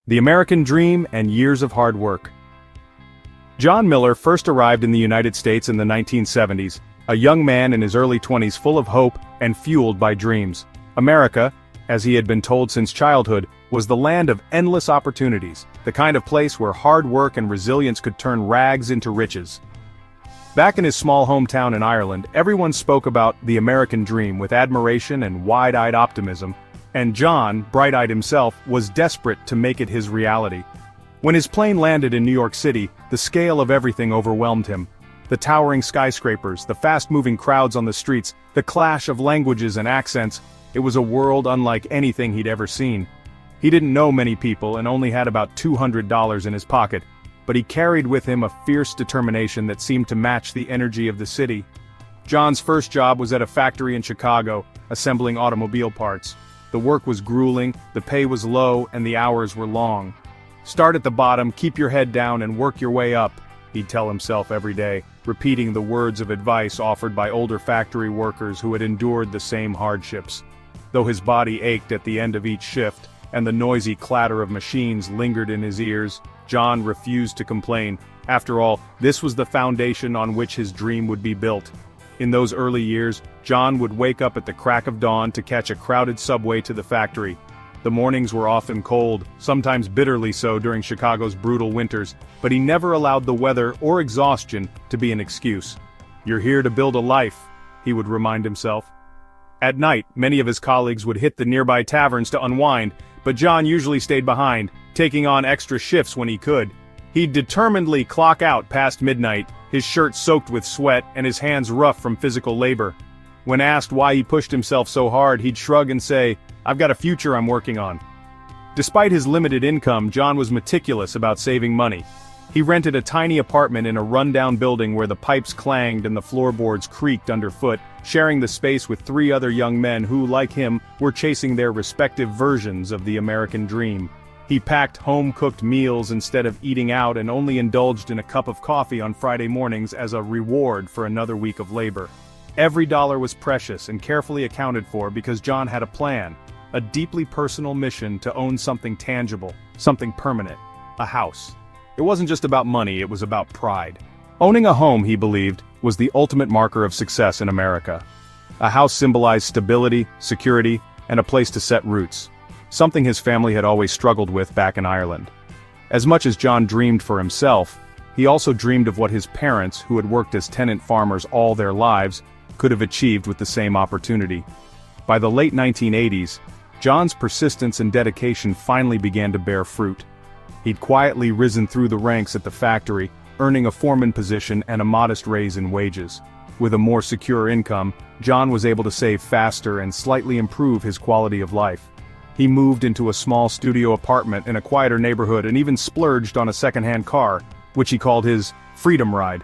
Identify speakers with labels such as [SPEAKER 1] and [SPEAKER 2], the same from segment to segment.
[SPEAKER 1] The American Dream and Years of Hard Work. John Miller first arrived in the United States in the 1970s, a young man in his early 20s full of hope and fueled by dreams. America, as he had been told since childhood, was the land of endless opportunities, the kind of place where hard work and resilience could turn rags into riches. Back in his small hometown in Ireland, everyone spoke about the American dream with admiration and wide-eyed optimism, and John, bright-eyed himself, was desperate to make it his reality. When his plane landed in New York City, the scale of everything overwhelmed him. The towering skyscrapers, the fast-moving crowds on the streets, the clash of languages and accents, it was a world unlike anything he'd ever seen. He didn't know many people and only had about $200 in his pocket, but he carried with him a fierce determination that seemed to match the energy of the city. John's first job was at a factory in Chicago, assembling automobile parts. The work was grueling, the pay was low, and the hours were long. "Start at the bottom, keep your head down, and work your way up," he'd tell himself every day, repeating the words of advice offered by older factory workers who had endured the same hardships. Though his body ached at the end of each shift, and the noisy clatter of machines lingered in his ears, John refused to complain. After all, this was the foundation on which his dream would be built. In those early years, John would wake up at the crack of dawn to catch a crowded subway to the factory. The mornings were often cold, sometimes bitterly so during Chicago's brutal winters, but he never allowed the weather or exhaustion to be an excuse. "You're here to build a life," he would remind himself. At night, many of his colleagues would hit the nearby taverns to unwind, but John usually stayed behind, taking on extra shifts when he could. He'd determinedly clock out past midnight, his shirt soaked with sweat and his hands rough from physical labor. When asked why he pushed himself so hard, he'd shrug and say, "I've got a future I'm working on." Despite his limited income, John was meticulous about saving money. He rented a tiny apartment in a rundown building where the pipes clanged and the floorboards creaked underfoot, sharing the space with 3 other young men who, like him, were chasing their respective versions of the American dream. He packed home-cooked meals instead of eating out and only indulged in a cup of coffee on Friday mornings as a reward for another week of labor. Every dollar was precious and carefully accounted for because John had a plan, a deeply personal mission to own something tangible, something permanent, a house. It wasn't just about money, it was about pride. Owning a home, he believed, was the ultimate marker of success in America. A house symbolized stability, security, and a place to set roots, something his family had always struggled with back in Ireland. As much as John dreamed for himself, he also dreamed of what his parents, who had worked as tenant farmers all their lives, could have achieved with the same opportunity. By the late 1980s, John's persistence and dedication finally began to bear fruit. He'd quietly risen through the ranks at the factory, earning a foreman position and a modest raise in wages. With a more secure income, John was able to save faster and slightly improve his quality of life. He moved into a small studio apartment in a quieter neighborhood and even splurged on a second-hand car, which he called his freedom ride.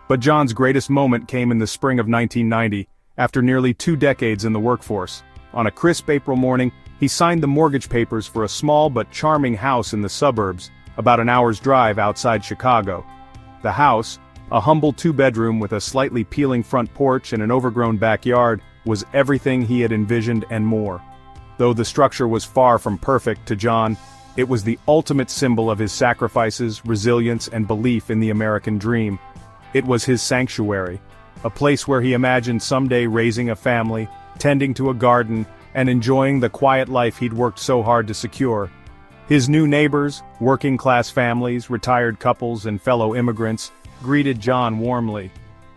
[SPEAKER 1] But John's greatest moment came in the spring of 1990, after nearly 2 decades in the workforce. On a crisp April morning, he signed the mortgage papers for a small but charming house in the suburbs, about an hour's drive outside Chicago. The house, a humble 2-bedroom with a slightly peeling front porch and an overgrown backyard, was everything he had envisioned and more. Though the structure was far from perfect to John, it was the ultimate symbol of his sacrifices, resilience, and belief in the American dream. It was his sanctuary, a place where he imagined someday raising a family, tending to a garden, and enjoying the quiet life he'd worked so hard to secure. His new neighbors, working-class families, retired couples, and fellow immigrants, greeted John warmly.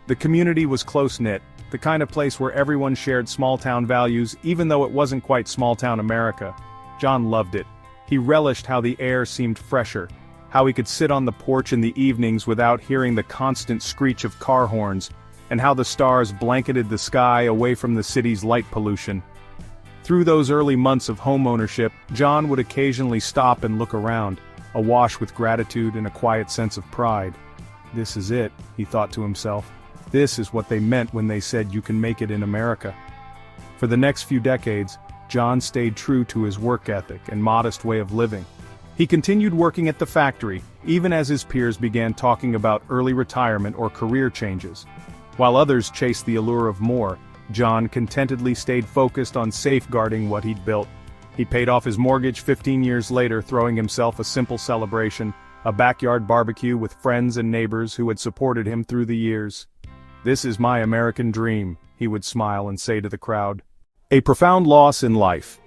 [SPEAKER 1] The community was close-knit, the kind of place where everyone shared small-town values, even though it wasn't quite small-town America. John loved it. He relished how the air seemed fresher, how he could sit on the porch in the evenings without hearing the constant screech of car horns, and how the stars blanketed the sky away from the city's light pollution. Through those early months of homeownership, John would occasionally stop and look around, awash with gratitude and a quiet sense of pride. "This is it," he thought to himself. "This is what they meant when they said you can make it in America." For the next few decades, John stayed true to his work ethic and modest way of living. He continued working at the factory, even as his peers began talking about early retirement or career changes. While others chased the allure of more, John contentedly stayed focused on safeguarding what he'd built. He paid off his mortgage 15 years later, throwing himself a simple celebration, a backyard barbecue with friends and neighbors who had supported him through the years. "This is my American dream," he would smile and say to the crowd. A profound loss in life.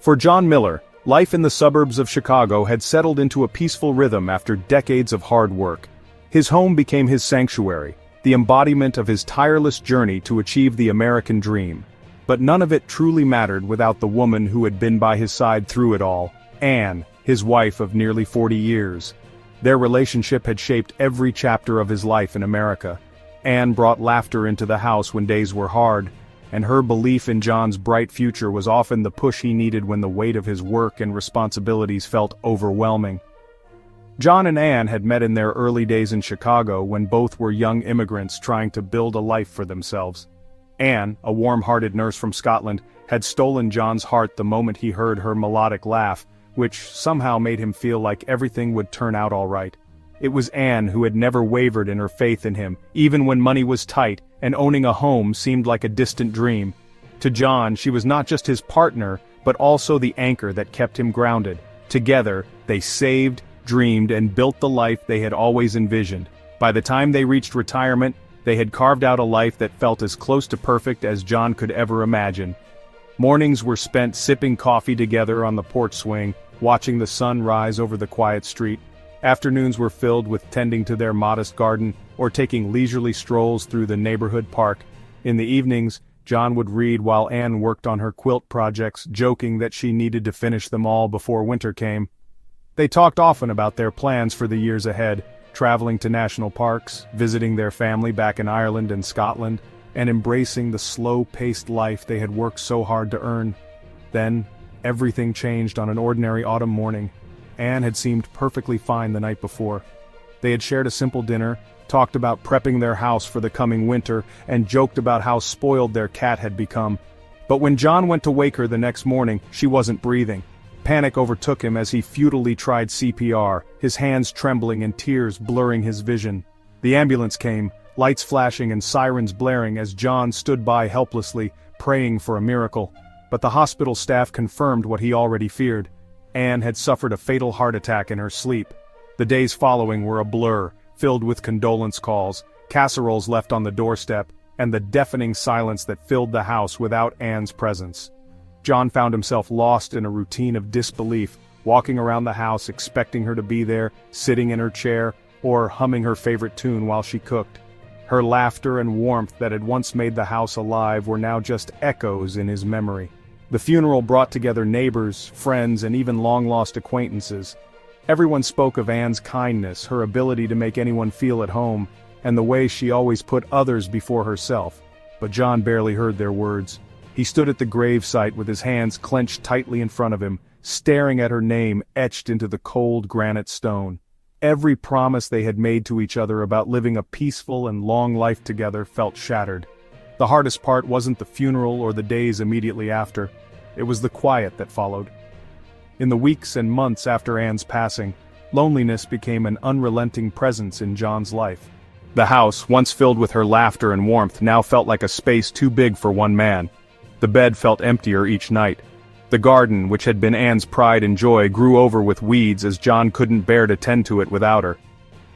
[SPEAKER 1] For John Miller, life in the suburbs of Chicago had settled into a peaceful rhythm after decades of hard work. His home became his sanctuary, the embodiment of his tireless journey to achieve the American dream. But none of it truly mattered without the woman who had been by his side through it all, Anne, his wife of nearly 40 years. Their relationship had shaped every chapter of his life in America. Anne brought laughter into the house when days were hard, and her belief in John's bright future was often the push he needed when the weight of his work and responsibilities felt overwhelming. John and Anne had met in their early days in Chicago when both were young immigrants trying to build a life for themselves. Anne, a warm-hearted nurse from Scotland, had stolen John's heart the moment he heard her melodic laugh, which somehow made him feel like everything would turn out all right. It was Anne who had never wavered in her faith in him, even when money was tight and owning a home seemed like a distant dream. To John, she was not just his partner, but also the anchor that kept him grounded. Together, they saved, dreamed, and built the life they had always envisioned. By the time they reached retirement, they had carved out a life that felt as close to perfect as John could ever imagine. Mornings were spent sipping coffee together on the porch swing, watching the sun rise over the quiet street. Afternoons were filled with tending to their modest garden or taking leisurely strolls through the neighborhood park. In the evenings, John would read while Anne worked on her quilt projects, joking that she needed to finish them all before winter came. They talked often about their plans for the years ahead, traveling to national parks, visiting their family back in Ireland and Scotland, and embracing the slow-paced life they had worked so hard to earn. Then, everything changed on an ordinary autumn morning. Anne had seemed perfectly fine the night before. They had shared a simple dinner, talked about prepping their house for the coming winter, and joked about how spoiled their cat had become. But when John went to wake her the next morning, she wasn't breathing. Panic overtook him as he futilely tried CPR, his hands trembling and tears blurring his vision. The ambulance came, lights flashing and sirens blaring as John stood by helplessly, praying for a miracle. But the hospital staff confirmed what he already feared. Anne had suffered a fatal heart attack in her sleep. The days following were a blur, filled with condolence calls, casseroles left on the doorstep, and the deafening silence that filled the house without Anne's presence. John found himself lost in a routine of disbelief, walking around the house expecting her to be there, sitting in her chair, or humming her favorite tune while she cooked. Her laughter and warmth that had once made the house alive were now just echoes in his memory. The funeral brought together neighbors, friends, and even long-lost acquaintances. Everyone spoke of Anne's kindness, her ability to make anyone feel at home, and the way she always put others before herself. But John barely heard their words. He stood at the gravesite with his hands clenched tightly in front of him, staring at her name etched into the cold granite stone. Every promise they had made to each other about living a peaceful and long life together felt shattered. The hardest part wasn't the funeral or the days immediately after. It was the quiet that followed. In the weeks and months after Anne's passing, loneliness became an unrelenting presence in John's life. The house, once filled with her laughter and warmth, now felt like a space too big for one man. The bed felt emptier each night. The garden, which had been Anne's pride and joy, grew over with weeds as John couldn't bear to tend to it without her.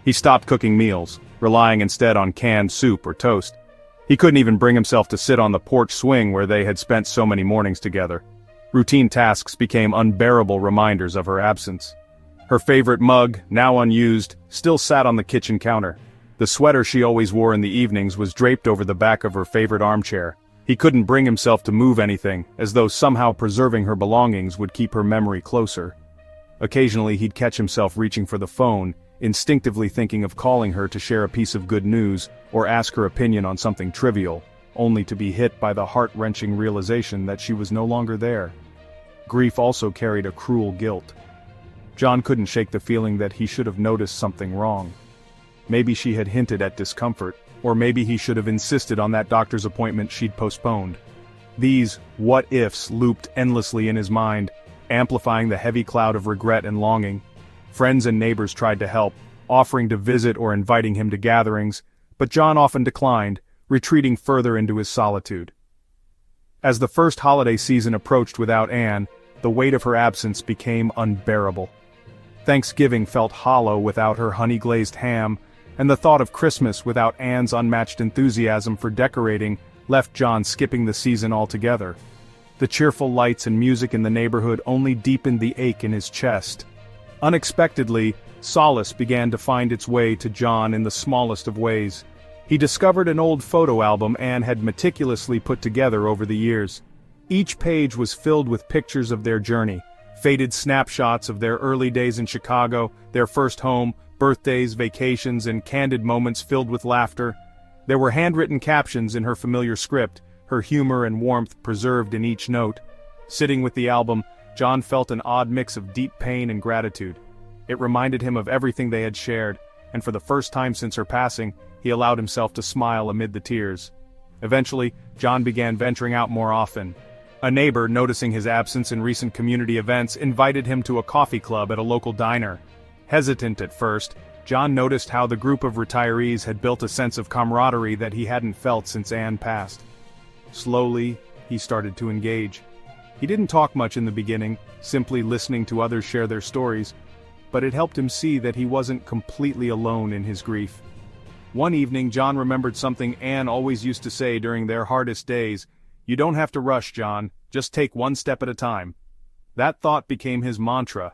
[SPEAKER 1] He stopped cooking meals, relying instead on canned soup or toast. He couldn't even bring himself to sit on the porch swing where they had spent so many mornings together. Routine tasks became unbearable reminders of her absence. Her favorite mug, now unused, still sat on the kitchen counter. The sweater she always wore in the evenings was draped over the back of her favorite armchair. He couldn't bring himself to move anything, as though somehow preserving her belongings would keep her memory closer. Occasionally he'd catch himself reaching for the phone, instinctively thinking of calling her to share a piece of good news, or ask her opinion on something trivial, only to be hit by the heart-wrenching realization that she was no longer there. Grief also carried a cruel guilt. John couldn't shake the feeling that he should have noticed something wrong. Maybe she had hinted at discomfort, or maybe he should have insisted on that doctor's appointment she'd postponed. These what-ifs looped endlessly in his mind, amplifying the heavy cloud of regret and longing. Friends and neighbors tried to help, offering to visit or inviting him to gatherings, but John often declined, retreating further into his solitude. As the first holiday season approached without Anne, the weight of her absence became unbearable. Thanksgiving felt hollow without her honey-glazed ham, and the thought of Christmas without Anne's unmatched enthusiasm for decorating left John skipping the season altogether. The cheerful lights and music in the neighborhood only deepened the ache in his chest. Unexpectedly, solace began to find its way to John in the smallest of ways. He discovered an old photo album Anne had meticulously put together over the years. Each page was filled with pictures of their journey, faded snapshots of their early days in Chicago, their first home, birthdays, vacations, and candid moments filled with laughter. There were handwritten captions in her familiar script, her humor and warmth preserved in each note. Sitting with the album, John felt an odd mix of deep pain and gratitude. It reminded him of everything they had shared, and for the first time since her passing, he allowed himself to smile amid the tears. Eventually, John began venturing out more often. A neighbor, noticing his absence in recent community events, invited him to a coffee club at a local diner. Hesitant at first, John noticed how the group of retirees had built a sense of camaraderie that he hadn't felt since Anne passed. Slowly, he started to engage. He didn't talk much in the beginning, simply listening to others share their stories, but it helped him see that he wasn't completely alone in his grief. One evening, John remembered something Anne always used to say during their hardest days: "You don't have to rush, John, just take one step at a time." That thought became his mantra.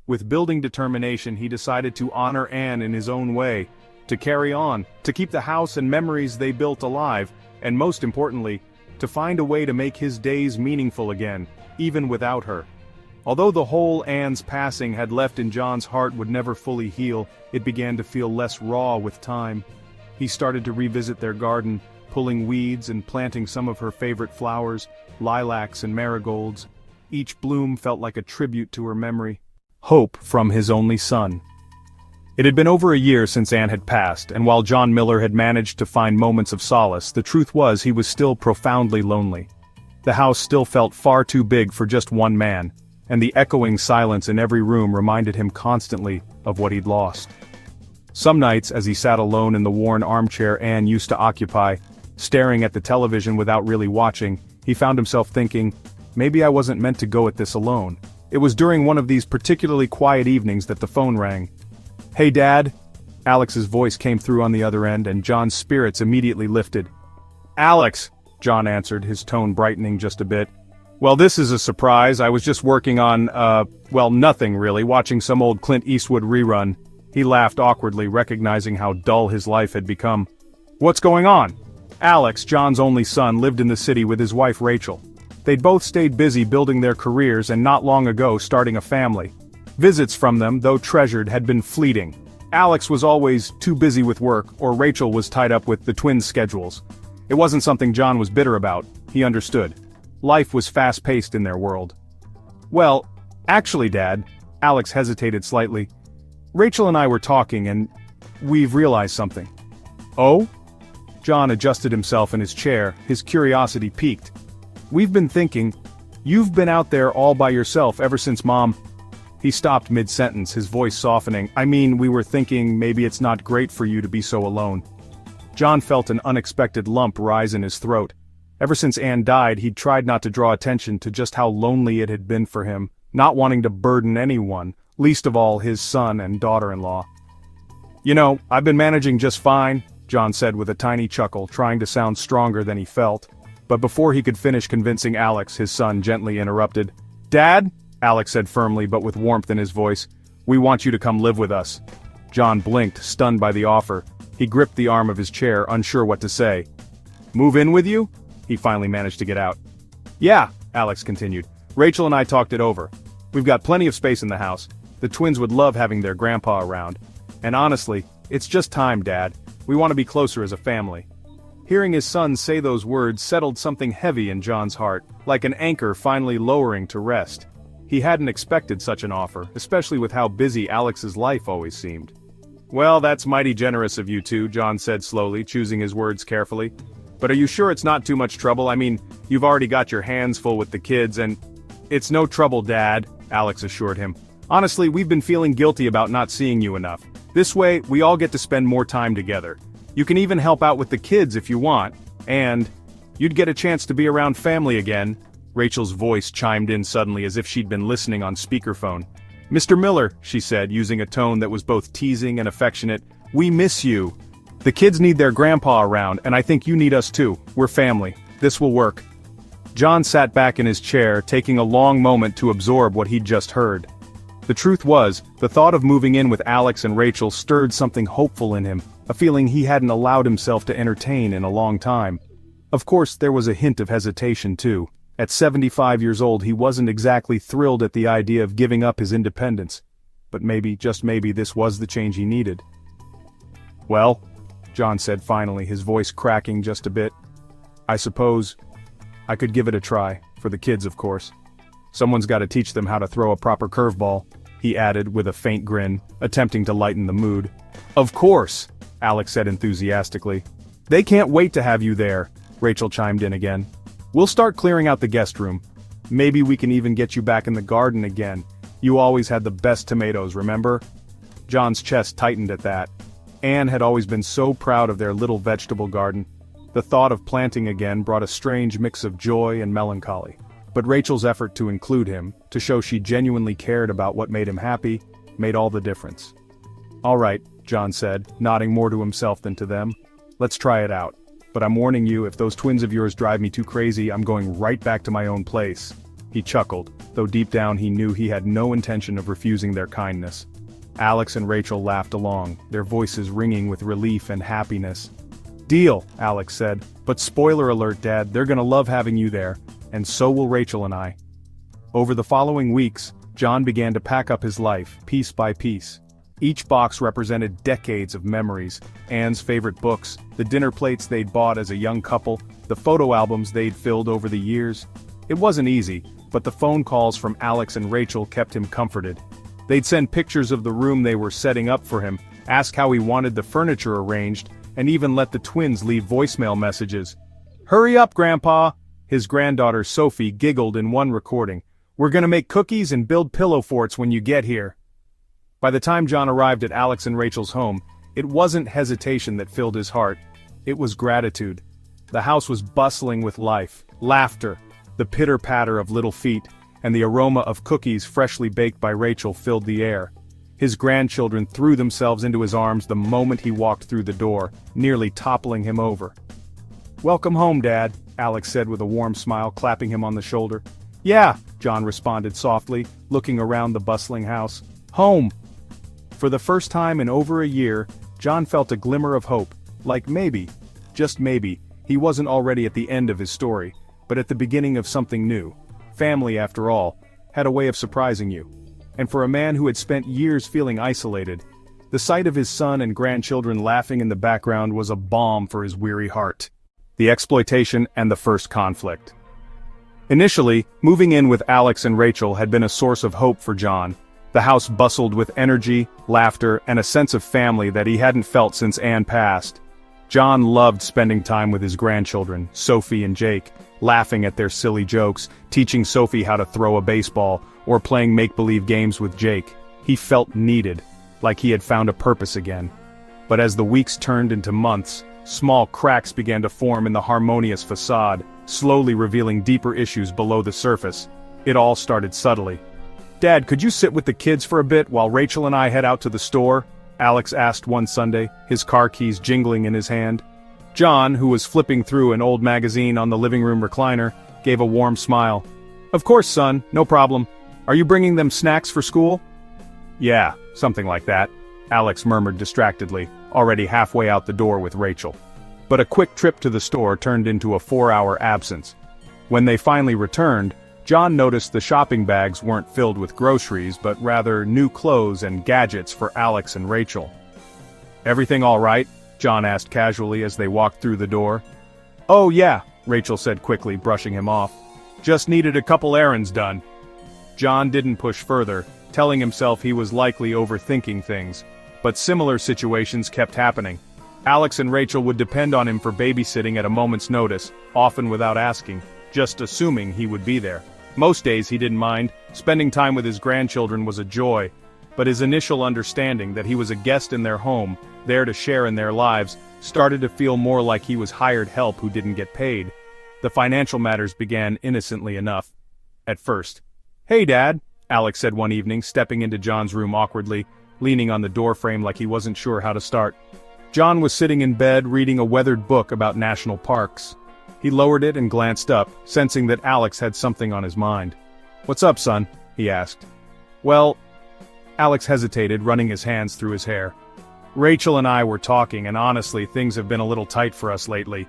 [SPEAKER 1] With building determination, he decided to honor Anne in his own way, to carry on, to keep the house and memories they built alive, and most importantly, to find a way to make his days meaningful again, even without her. Although the hole Anne's passing had left in John's heart would never fully heal, it began to feel less raw with time. He started to revisit their garden, pulling weeds and planting some of her favorite flowers, lilacs and marigolds. Each bloom felt like a tribute to her memory. Hope from his only son. It had been over a year since Anne had passed, and while John Miller had managed to find moments of solace, the truth was he was still profoundly lonely. The house still felt far too big for just one man, and the echoing silence in every room reminded him constantly of what he'd lost. Some nights, as he sat alone in the worn armchair Anne used to occupy, staring at the television without really watching, he found himself thinking, maybe I wasn't meant to go at this alone. It was during one of these particularly quiet evenings that the phone rang. "Hey, Dad?" Alex's voice came through on the other end, and John's spirits immediately lifted. "Alex," John answered, his tone brightening just a bit. "Well, this is a surprise. I was just working on, well, nothing really, watching some old Clint Eastwood rerun." He laughed awkwardly, recognizing how dull his life had become. "What's going on?" Alex, John's only son, lived in the city with his wife Rachel. They'd both stayed busy building their careers and not long ago starting a family. Visits from them, though treasured, had been fleeting. Alex was always too busy with work, or Rachel was tied up with the twins' schedules. It wasn't something John was bitter about, he understood. Life was fast-paced in their world. "Well, actually, Dad," Alex hesitated slightly. "Rachel and I were talking and we've realized something." "Oh?" John adjusted himself in his chair, his curiosity piqued. "We've been thinking, you've been out there all by yourself ever since Mom—" He stopped mid-sentence, his voice softening. "I mean, we were thinking maybe it's not great for you to be so alone." John felt an unexpected lump rise in his throat. Ever since Anne died, he'd tried not to draw attention to just how lonely it had been for him, not wanting to burden anyone, least of all his son and daughter-in-law. "You know, I've been managing just fine," John said with a tiny chuckle, trying to sound stronger than he felt. But before he could finish convincing Alex, his son gently interrupted. "Dad," Alex said firmly but with warmth in his voice, "we want you to come live with us." John blinked, stunned by the offer. He gripped the arm of his chair, unsure what to say. "Move in with you?" he finally managed to get out. "Yeah," Alex continued. "Rachel and I talked it over. We've got plenty of space in the house. The twins would love having their grandpa around. And honestly, it's just time, Dad. We want to be closer as a family." Hearing his son say those words settled something heavy in John's heart, like an anchor finally lowering to rest. He hadn't expected such an offer, especially with how busy Alex's life always seemed. "Well, that's mighty generous of you two," John said slowly, choosing his words carefully. "But are you sure it's not too much trouble? I mean, you've already got your hands full with the kids and—" "It's no trouble, Dad," Alex assured him. "Honestly, we've been feeling guilty about not seeing you enough. This way, we all get to spend more time together. You can even help out with the kids if you want, and you'd get a chance to be around family again." Rachel's voice chimed in suddenly as if she'd been listening on speakerphone. "Mr. Miller," she said, using a tone that was both teasing and affectionate, "we miss you. The kids need their grandpa around, and I think you need us too. We're family. This will work." John sat back in his chair, taking a long moment to absorb what he'd just heard. The truth was, the thought of moving in with Alex and Rachel stirred something hopeful in him, a feeling he hadn't allowed himself to entertain in a long time. Of course, there was a hint of hesitation too. At 75 years old he wasn't exactly thrilled at the idea of giving up his independence. But maybe, just maybe, this was the change he needed. "Well," John said finally, his voice cracking just a bit, "I suppose I could give it a try, for the kids of course. Someone's got to teach them how to throw a proper curveball," he added with a faint grin, attempting to lighten the mood. "Of course," Alex said enthusiastically. "They can't wait to have you there," Rachel chimed in again. "We'll start clearing out the guest room. Maybe we can even get you back in the garden again. You always had the best tomatoes, remember?" John's chest tightened at that. Anne had always been so proud of their little vegetable garden. The thought of planting again brought a strange mix of joy and melancholy. But Rachel's effort to include him, to show she genuinely cared about what made him happy, made all the difference. "All right," John said, nodding more to himself than to them. "Let's try it out. But I'm warning you, if those twins of yours drive me too crazy, I'm going right back to my own place." He chuckled, though deep down he knew he had no intention of refusing their kindness. Alex and Rachel laughed along, their voices ringing with relief and happiness. "Deal," Alex said, "but spoiler alert, Dad, they're gonna love having you there, and so will Rachel and I." Over the following weeks, John began to pack up his life, piece by piece. Each box represented decades of memories, Anne's favorite books, the dinner plates they'd bought as a young couple, the photo albums they'd filled over the years. It wasn't easy, but the phone calls from Alex and Rachel kept him comforted. They'd send pictures of the room they were setting up for him, ask how he wanted the furniture arranged, and even let the twins leave voicemail messages. "Hurry up, Grandpa!" His granddaughter Sophie giggled in one recording. "We're gonna make cookies and build pillow forts when you get here." By the time John arrived at Alex and Rachel's home, it wasn't hesitation that filled his heart. It was gratitude. The house was bustling with life, laughter, the pitter-patter of little feet, and the aroma of cookies freshly baked by Rachel filled the air. His grandchildren threw themselves into his arms the moment he walked through the door, nearly toppling him over. "Welcome home, Dad," Alex said with a warm smile, clapping him on the shoulder. "Yeah," John responded softly, looking around the bustling house. "Home." For the first time in over a year, John felt a glimmer of hope, like maybe, just maybe, he wasn't already at the end of his story, but at the beginning of something new. Family, after all, had a way of surprising you. And for a man who had spent years feeling isolated, the sight of his son and grandchildren laughing in the background was a balm for his weary heart. The exploitation and the first conflict. Initially, moving in with Alex and Rachel had been a source of hope for John. The house bustled with energy, laughter, and a sense of family that he hadn't felt since Anne passed. John loved spending time with his grandchildren, Sophie and Jake, laughing at their silly jokes, teaching Sophie how to throw a baseball, or playing make-believe games with Jake. He felt needed, like he had found a purpose again. But as the weeks turned into months, small cracks began to form in the harmonious facade, slowly revealing deeper issues below the surface. It all started subtly. "Dad, could you sit with the kids for a bit while Rachel and I head out to the store?" Alex asked one Sunday, his car keys jingling in his hand. John, who was flipping through an old magazine on the living room recliner, gave a warm smile. "Of course, son, no problem. Are you bringing them snacks for school?" "Yeah, something like that," Alex murmured distractedly, already halfway out the door with Rachel. But a quick trip to the store turned into a 4-hour absence. When they finally returned, John noticed the shopping bags weren't filled with groceries but rather new clothes and gadgets for Alex and Rachel. "Everything all right?" John asked casually as they walked through the door. "Oh yeah," Rachel said quickly, brushing him off. "Just needed a couple errands done." John didn't push further, telling himself he was likely overthinking things, but similar situations kept happening. Alex and Rachel would depend on him for babysitting at a moment's notice, often without asking, just assuming he would be there. Most days he didn't mind, spending time with his grandchildren was a joy, but his initial understanding that he was a guest in their home, there to share in their lives, started to feel more like he was hired help who didn't get paid. The financial matters began innocently enough. At first. "Hey, Dad," Alex said one evening, stepping into John's room awkwardly, leaning on the doorframe like he wasn't sure how to start. John was sitting in bed reading a weathered book about national parks. He lowered it and glanced up, sensing that Alex had something on his mind. "What's up, son?" he asked. "Well," Alex hesitated, running his hands through his hair. "Rachel and I were talking, and honestly, things have been a little tight for us lately.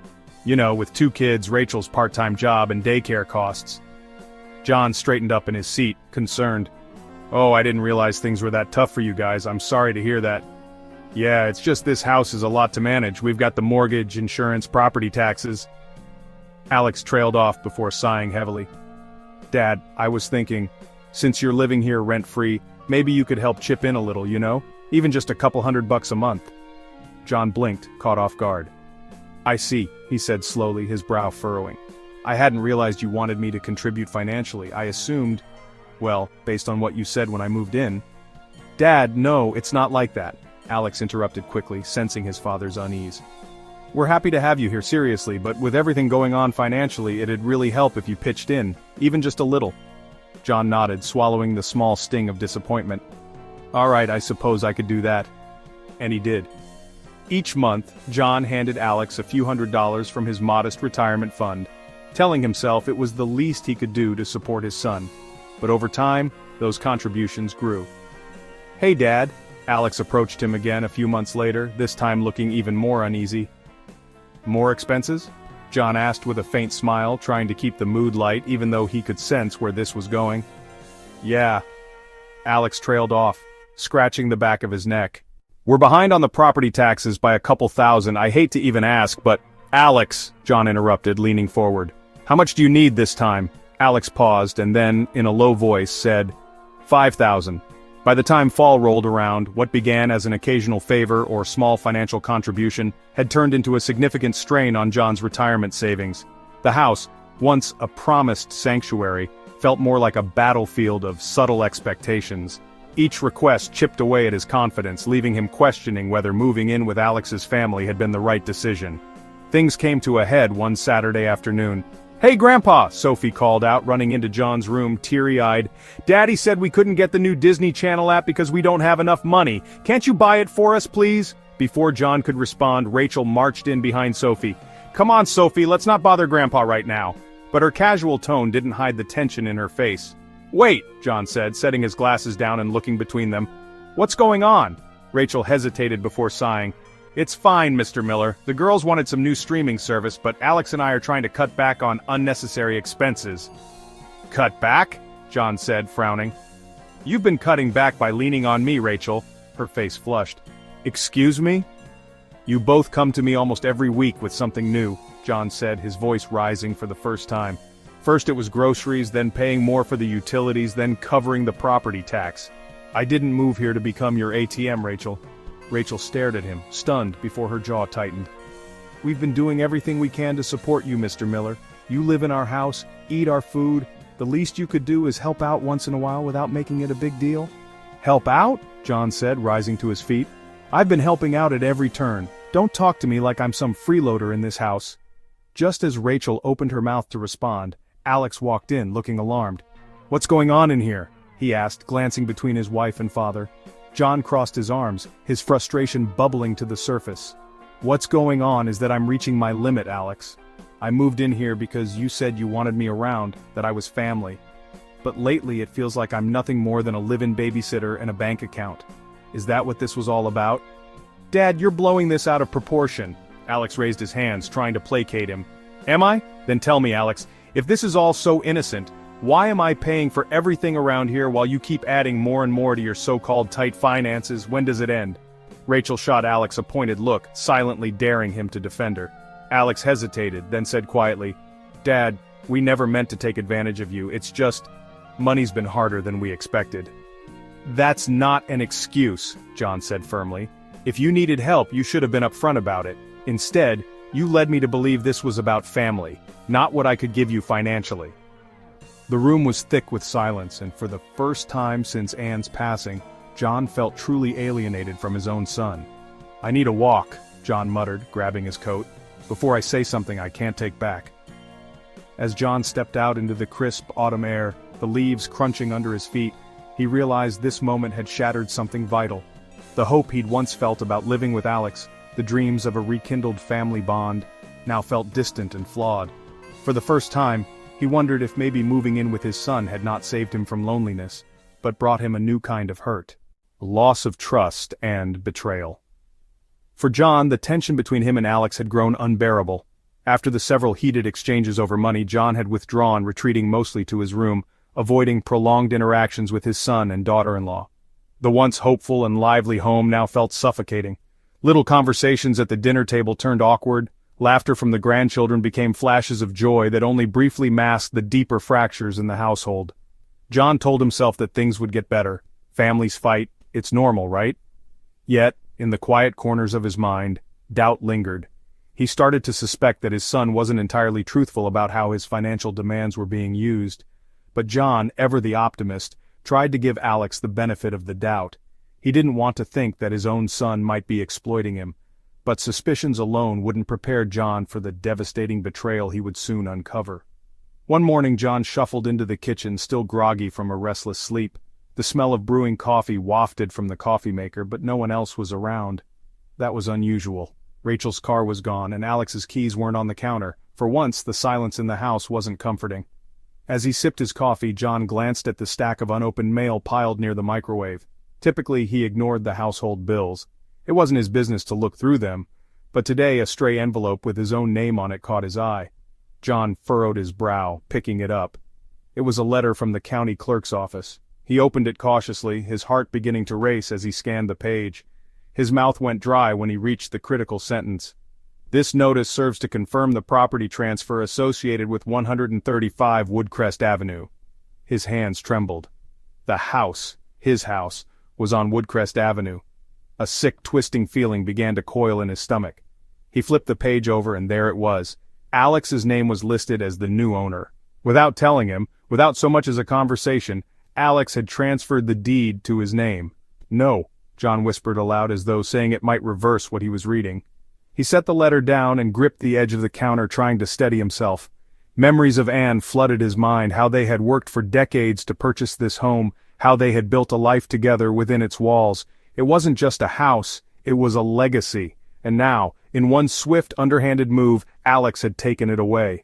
[SPEAKER 1] You know, with 2 kids, Rachel's part-time job, and daycare costs." John straightened up in his seat, concerned. "Oh, I didn't realize things were that tough for you guys. I'm sorry to hear that." "Yeah, it's just this house is a lot to manage. We've got the mortgage, insurance, property taxes." Alex trailed off before sighing heavily. "Dad, I was thinking, since you're living here rent-free, maybe you could help chip in a little, you know? Even just a couple $100 a month." John blinked, caught off guard. "I see," he said slowly, his brow furrowing. "I hadn't realized you wanted me to contribute financially. I assumed, well, based on what you said when I moved in." "Dad, no, it's not like that," Alex interrupted quickly, sensing his father's unease. "We're happy to have you here, seriously, but with everything going on financially, it'd really help if you pitched in, even just a little." John nodded, swallowing the small sting of disappointment. "All right, I suppose I could do that." And he did. Each month, John handed Alex a few $100s from his modest retirement fund, telling himself it was the least he could do to support his son. But over time, those contributions grew. "Hey, Dad," Alex approached him again a few months later, this time looking even more uneasy. "More expenses?" John asked with a faint smile, trying to keep the mood light even though he could sense where this was going. "Yeah." Alex trailed off, scratching the back of his neck. "We're behind on the property taxes by a couple thousand. I hate to even ask, but—" "Alex," John interrupted, leaning forward. "How much do you need this time?" Alex paused and then, in a low voice, said, "5,000. By the time fall rolled around, what began as an occasional favor or small financial contribution had turned into a significant strain on John's retirement savings. The house, once a promised sanctuary, felt more like a battlefield of subtle expectations. Each request chipped away at his confidence, leaving him questioning whether moving in with Alex's family had been the right decision. Things came to a head one Saturday afternoon. "Hey, Grandpa," Sophie called out, running into John's room, teary-eyed. "Daddy said we couldn't get the new Disney Channel app because we don't have enough money. Can't you buy it for us, please?" Before John could respond, Rachel marched in behind Sophie. "Come on, Sophie, let's not bother Grandpa right now." But her casual tone didn't hide the tension in her face. "Wait," John said, setting his glasses down and looking between them. "What's going on?" Rachel hesitated before sighing. "It's fine, Mr. Miller. The girls wanted some new streaming service, but Alex and I are trying to cut back on unnecessary expenses." "Cut back?" John said, frowning. "You've been cutting back by leaning on me, Rachel." Her face flushed. "Excuse me?" "You both come to me almost every week with something new," John said, his voice rising for the first time. "First it was groceries, then paying more for the utilities, then covering the property tax. I didn't move here to become your ATM, Rachel." Rachel stared at him, stunned, before her jaw tightened. "We've been doing everything we can to support you, Mr. Miller. You live in our house, eat our food. The least you could do is help out once in a while without making it a big deal." "Help out?" John said, rising to his feet. "I've been helping out at every turn. Don't talk to me like I'm some freeloader in this house." Just as Rachel opened her mouth to respond, Alex walked in, looking alarmed. "What's going on in here?" he asked, glancing between his wife and father. John crossed his arms, his frustration bubbling to the surface. "What's going on is that I'm reaching my limit, Alex. I moved in here because you said you wanted me around, that I was family. But lately it feels like I'm nothing more than a live-in babysitter and a bank account. Is that what this was all about?" "Dad, you're blowing this out of proportion." Alex raised his hands, trying to placate him. "Am I? Then tell me, Alex, if this is all so innocent, why am I paying for everything around here while you keep adding more and more to your so-called tight finances? When does it end?" Rachel shot Alex a pointed look, silently daring him to defend her. Alex hesitated, then said quietly, "Dad, we never meant to take advantage of you, it's just, money's been harder than we expected." "That's not an excuse," John said firmly. "If you needed help, you should have been upfront about it. Instead, you led me to believe this was about family, not what I could give you financially." The room was thick with silence, and for the first time since Anne's passing, John felt truly alienated from his own son. "I need a walk," John muttered, grabbing his coat, "before I say something I can't take back." As John stepped out into the crisp autumn air, the leaves crunching under his feet, he realized this moment had shattered something vital. The hope he'd once felt about living with Alex, the dreams of a rekindled family bond, now felt distant and flawed. For the first time, he wondered if maybe moving in with his son had not saved him from loneliness, but brought him a new kind of hurt. Loss of trust and betrayal. For John, the tension between him and Alex had grown unbearable. After the several heated exchanges over money, John had withdrawn, retreating mostly to his room, avoiding prolonged interactions with his son and daughter-in-law. The once hopeful and lively home now felt suffocating. Little conversations at the dinner table turned awkward, laughter from the grandchildren became flashes of joy that only briefly masked the deeper fractures in the household. John told himself that things would get better. Families fight, it's normal, right? Yet, in the quiet corners of his mind, doubt lingered. He started to suspect that his son wasn't entirely truthful about how his financial demands were being used. But John, ever the optimist, tried to give Alex the benefit of the doubt. He didn't want to think that his own son might be exploiting him. But suspicions alone wouldn't prepare John for the devastating betrayal he would soon uncover. One morning John shuffled into the kitchen, still groggy from a restless sleep. The smell of brewing coffee wafted from the coffee maker, but no one else was around. That was unusual. Rachel's car was gone, and Alex's keys weren't on the counter. For once, the silence in the house wasn't comforting. As he sipped his coffee, John glanced at the stack of unopened mail piled near the microwave. Typically, he ignored the household bills. It wasn't his business to look through them, but today a stray envelope with his own name on it caught his eye. John furrowed his brow, picking it up. It was a letter from the county clerk's office. He opened it cautiously, his heart beginning to race as he scanned the page. His mouth went dry when he reached the critical sentence. This notice serves to confirm the property transfer associated with 135 Woodcrest Avenue. His hands trembled. The house, his house, was on Woodcrest Avenue. A sick, twisting feeling began to coil in his stomach. He flipped the page over and there it was. Alex's name was listed as the new owner. Without telling him, without so much as a conversation, Alex had transferred the deed to his name. No, John whispered aloud as though saying it might reverse what he was reading. He set the letter down and gripped the edge of the counter, trying to steady himself. Memories of Anne flooded his mind, how they had worked for decades to purchase this home, how they had built a life together within its walls. It wasn't just a house, it was a legacy. And now, in one swift, underhanded move, Alex had taken it away.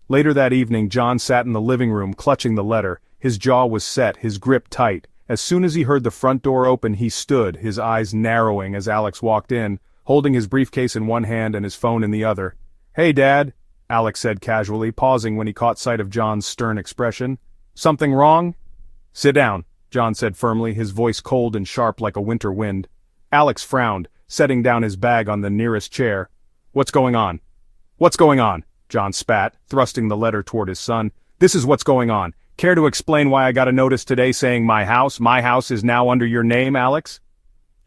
[SPEAKER 1] Later that evening, John sat in the living room, clutching the letter. His jaw was set, his grip tight. As soon as he heard the front door open, he stood, his eyes narrowing as Alex walked in, holding his briefcase in one hand and his phone in the other. "Hey, Dad," Alex said casually, pausing when he caught sight of John's stern expression. "Something wrong?" "Sit down," John said firmly, his voice cold and sharp like a winter wind. Alex frowned, setting down his bag on the nearest chair. "What's going on?" "What's going on?" John spat, thrusting the letter toward his son. "This is what's going on. Care to explain why I got a notice today saying my house is now under your name, Alex?"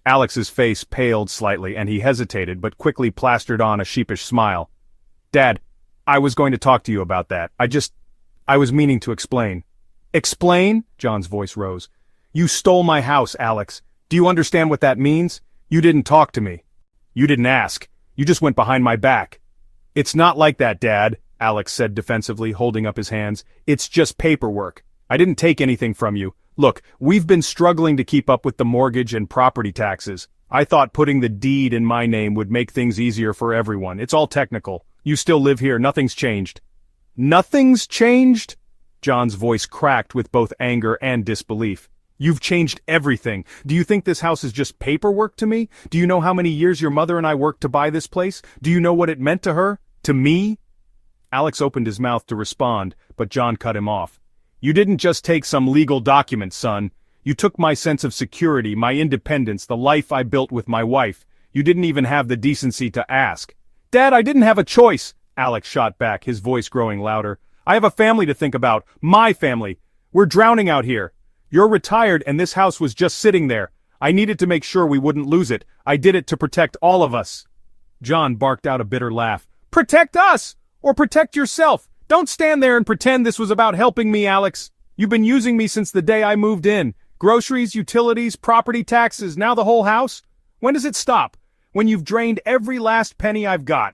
[SPEAKER 1] Alex's face paled slightly and he hesitated but quickly plastered on a sheepish smile. "Dad, I was going to talk to you about that. I was meaning to explain." "Explain?" John's voice rose. "You stole my house, Alex. Do you understand what that means? You didn't talk to me. You didn't ask. You just went behind my back." "It's not like that, Dad," Alex said defensively, holding up his hands. "It's just paperwork. I didn't take anything from you. Look, we've been struggling to keep up with the mortgage and property taxes. I thought putting the deed in my name would make things easier for everyone. It's all technical. You still live here, nothing's changed." "Nothing's changed?" John's voice cracked with both anger and disbelief. "You've changed everything. Do you think this house is just paperwork to me? Do you know how many years your mother and I worked to buy this place? Do you know what it meant to her? To me?" Alex opened his mouth to respond, but John cut him off. "You didn't just take some legal document, son. You took my sense of security, my independence, the life I built with my wife. You didn't even have the decency to ask." "Dad, I didn't have a choice," Alex shot back, his voice growing louder. "I have a family to think about. My family. We're drowning out here. You're retired and this house was just sitting there. I needed to make sure we wouldn't lose it. I did it to protect all of us." John barked out a bitter laugh. "Protect us! Or protect yourself! Don't stand there and pretend this was about helping me, Alex. You've been using me since the day I moved in. Groceries, utilities, property taxes, now the whole house? When does it stop? When you've drained every last penny I've got."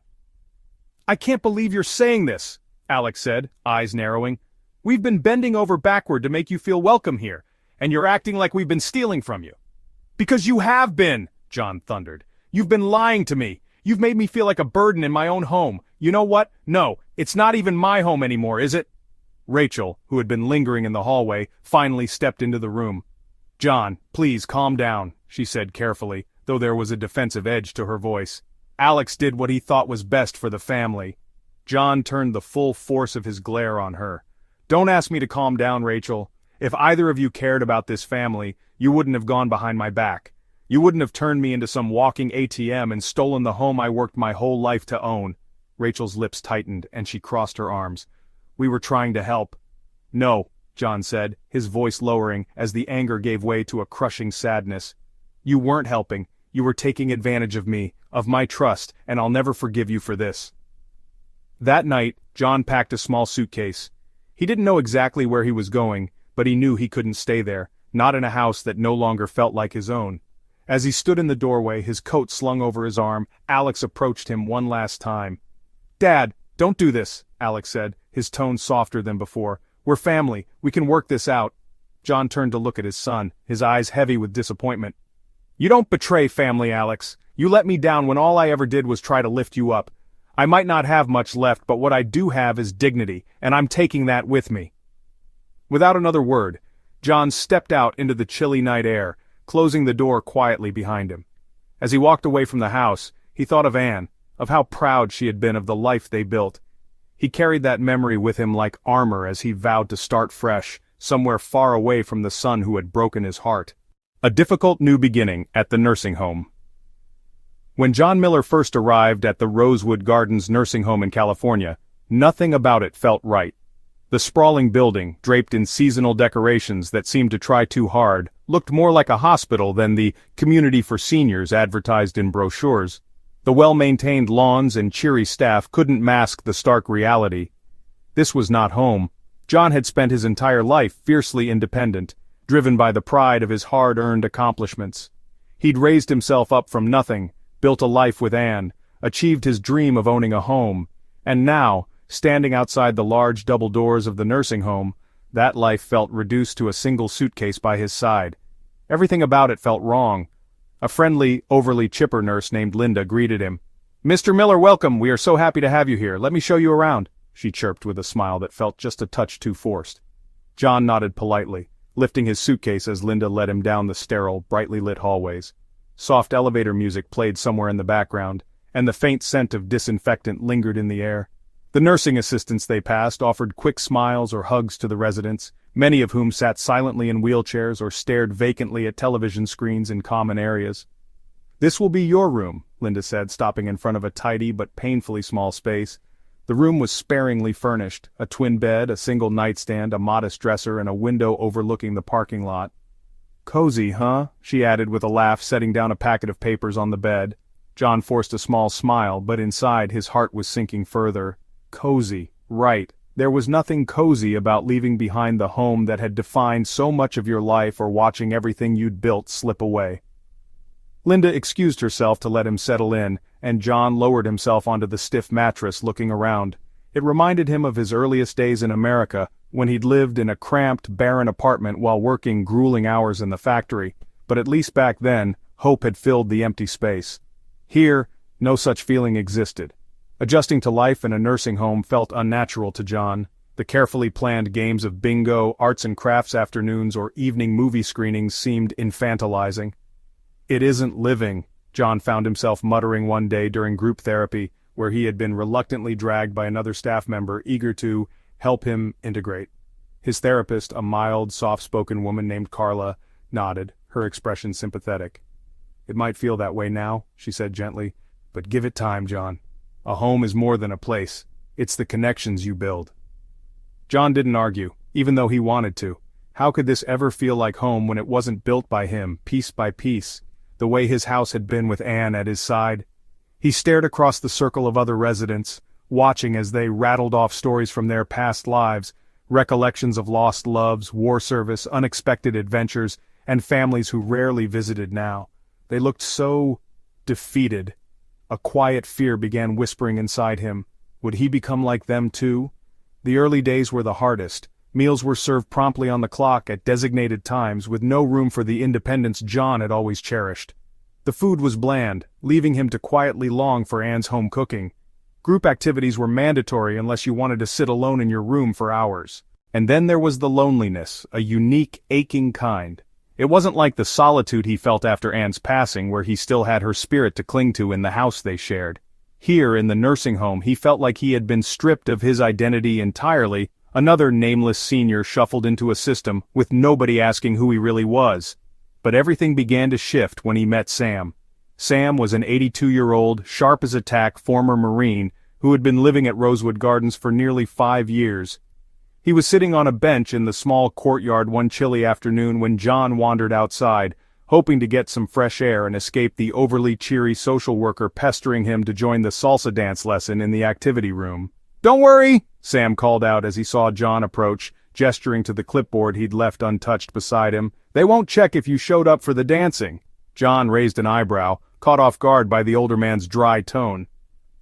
[SPEAKER 1] "I can't believe you're saying this," Alex said, eyes narrowing. "We've been bending over backward to make you feel welcome here, and you're acting like we've been stealing from you." "Because you have been," John thundered. "You've been lying to me. You've made me feel like a burden in my own home. You know what? No, it's not even my home anymore, is it?" Rachel, who had been lingering in the hallway, finally stepped into the room. "John, please calm down," she said carefully, though there was a defensive edge to her voice. "Alex did what he thought was best for the family." John turned the full force of his glare on her. "Don't ask me to calm down, Rachel. If either of you cared about this family, you wouldn't have gone behind my back. You wouldn't have turned me into some walking ATM and stolen the home I worked my whole life to own." Rachel's lips tightened, and she crossed her arms. "We were trying to help." "No," John said, his voice lowering as the anger gave way to a crushing sadness. "You weren't helping. You were taking advantage of me, of my trust, and I'll never forgive you for this." That night, John packed a small suitcase. He didn't know exactly where he was going, but he knew he couldn't stay there, not in a house that no longer felt like his own. As he stood in the doorway, his coat slung over his arm, Alex approached him one last time. "Dad, don't do this," Alex said, his tone softer than before. "We're family. We can work this out." John turned to look at his son, his eyes heavy with disappointment. "You don't betray family, Alex. You let me down when all I ever did was try to lift you up. I might not have much left, but what I do have is dignity, and I'm taking that with me." Without another word, John stepped out into the chilly night air, closing the door quietly behind him. As he walked away from the house, he thought of Anne, of how proud she had been of the life they built. He carried that memory with him like armor as he vowed to start fresh, somewhere far away from the son who had broken his heart. A difficult new beginning at the nursing home. When John Miller first arrived at the Rosewood Gardens nursing home in California, nothing about it felt right. The sprawling building, draped in seasonal decorations that seemed to try too hard, looked more like a hospital than the community for seniors advertised in brochures. The well-maintained lawns and cheery staff couldn't mask the stark reality. This was not home. John had spent his entire life fiercely independent, driven by the pride of his hard-earned accomplishments. He'd raised himself up from nothing, built a life with Anne, achieved his dream of owning a home, and now, standing outside the large double doors of the nursing home, that life felt reduced to a single suitcase by his side. Everything about it felt wrong. A friendly, overly chipper nurse named Linda greeted him. "Mr. Miller, welcome. We are so happy to have you here. Let me show you around," she chirped with a smile that felt just a touch too forced. John nodded politely, lifting his suitcase as Linda led him down the sterile, brightly lit hallways. Soft elevator music played somewhere in the background, and the faint scent of disinfectant lingered in the air. The nursing assistants they passed offered quick smiles or hugs to the residents, many of whom sat silently in wheelchairs or stared vacantly at television screens in common areas. "This will be your room," Linda said, stopping in front of a tidy but painfully small space. The room was sparingly furnished, a twin bed, a single nightstand, a modest dresser, and a window overlooking the parking lot. "Cozy, huh?" she added with a laugh, setting down a packet of papers on the bed. John forced a small smile, but inside his heart was sinking further. Cozy, right. There was nothing cozy about leaving behind the home that had defined so much of your life or watching everything you'd built slip away. Linda excused herself to let him settle in, and John lowered himself onto the stiff mattress, looking around. It reminded him of his earliest days in America, when he'd lived in a cramped, barren apartment while working grueling hours in the factory, but at least back then, hope had filled the empty space. Here, no such feeling existed. Adjusting to life in a nursing home felt unnatural to John. The carefully planned games of bingo, arts and crafts afternoons, or evening movie screenings seemed infantilizing. "It isn't living," John found himself muttering one day during group therapy, where he had been reluctantly dragged by another staff member eager to help him integrate. His therapist, a mild, soft-spoken woman named Carla, nodded, her expression sympathetic. "It might feel that way now," she said gently, "but give it time, John. A home is more than a place. It's the connections you build." John didn't argue, even though he wanted to. How could this ever feel like home when it wasn't built by him, piece by piece, the way his house had been with Anne at his side? He stared across the circle of other residents, watching as they rattled off stories from their past lives, recollections of lost loves, war service, unexpected adventures, and families who rarely visited now. They looked so defeated. A quiet fear began whispering inside him. Would he become like them too? The early days were the hardest. Meals were served promptly on the clock at designated times with no room for the independence John had always cherished. The food was bland, leaving him to quietly long for Anne's home cooking. Group activities were mandatory unless you wanted to sit alone in your room for hours. And then there was the loneliness, a unique, aching kind. It wasn't like the solitude he felt after Anne's passing, where he still had her spirit to cling to in the house they shared. Here, in the nursing home, he felt like he had been stripped of his identity entirely. Another nameless senior shuffled into a system, with nobody asking who he really was. But everything began to shift when he met Sam. Sam was an 82-year-old, sharp as a tack former Marine who had been living at Rosewood Gardens for nearly 5 years. He was sitting on a bench in the small courtyard one chilly afternoon when John wandered outside, hoping to get some fresh air and escape the overly cheery social worker pestering him to join the salsa dance lesson in the activity room. "Don't worry," Sam called out as he saw John approach, gesturing to the clipboard he'd left untouched beside him. "They won't check if you showed up for the dancing." John raised an eyebrow, caught off guard by the older man's dry tone.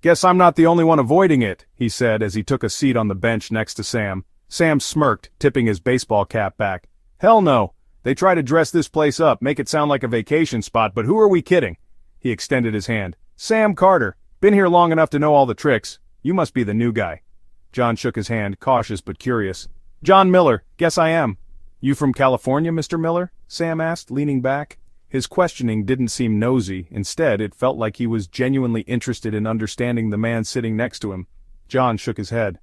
[SPEAKER 1] "Guess I'm not the only one avoiding it," he said as he took a seat on the bench next to Sam. Sam smirked, tipping his baseball cap back. "Hell no. They try to dress this place up, make it sound like a vacation spot, but who are we kidding?" He extended his hand. "Sam Carter. Been here long enough to know all the tricks. You must be the new guy." John shook his hand, cautious but curious. "John Miller. Guess I am." "You from California, Mr. Miller?" Sam asked, leaning back. His questioning didn't seem nosy. Instead, it felt like he was genuinely interested in understanding the man sitting next to him. John shook his head.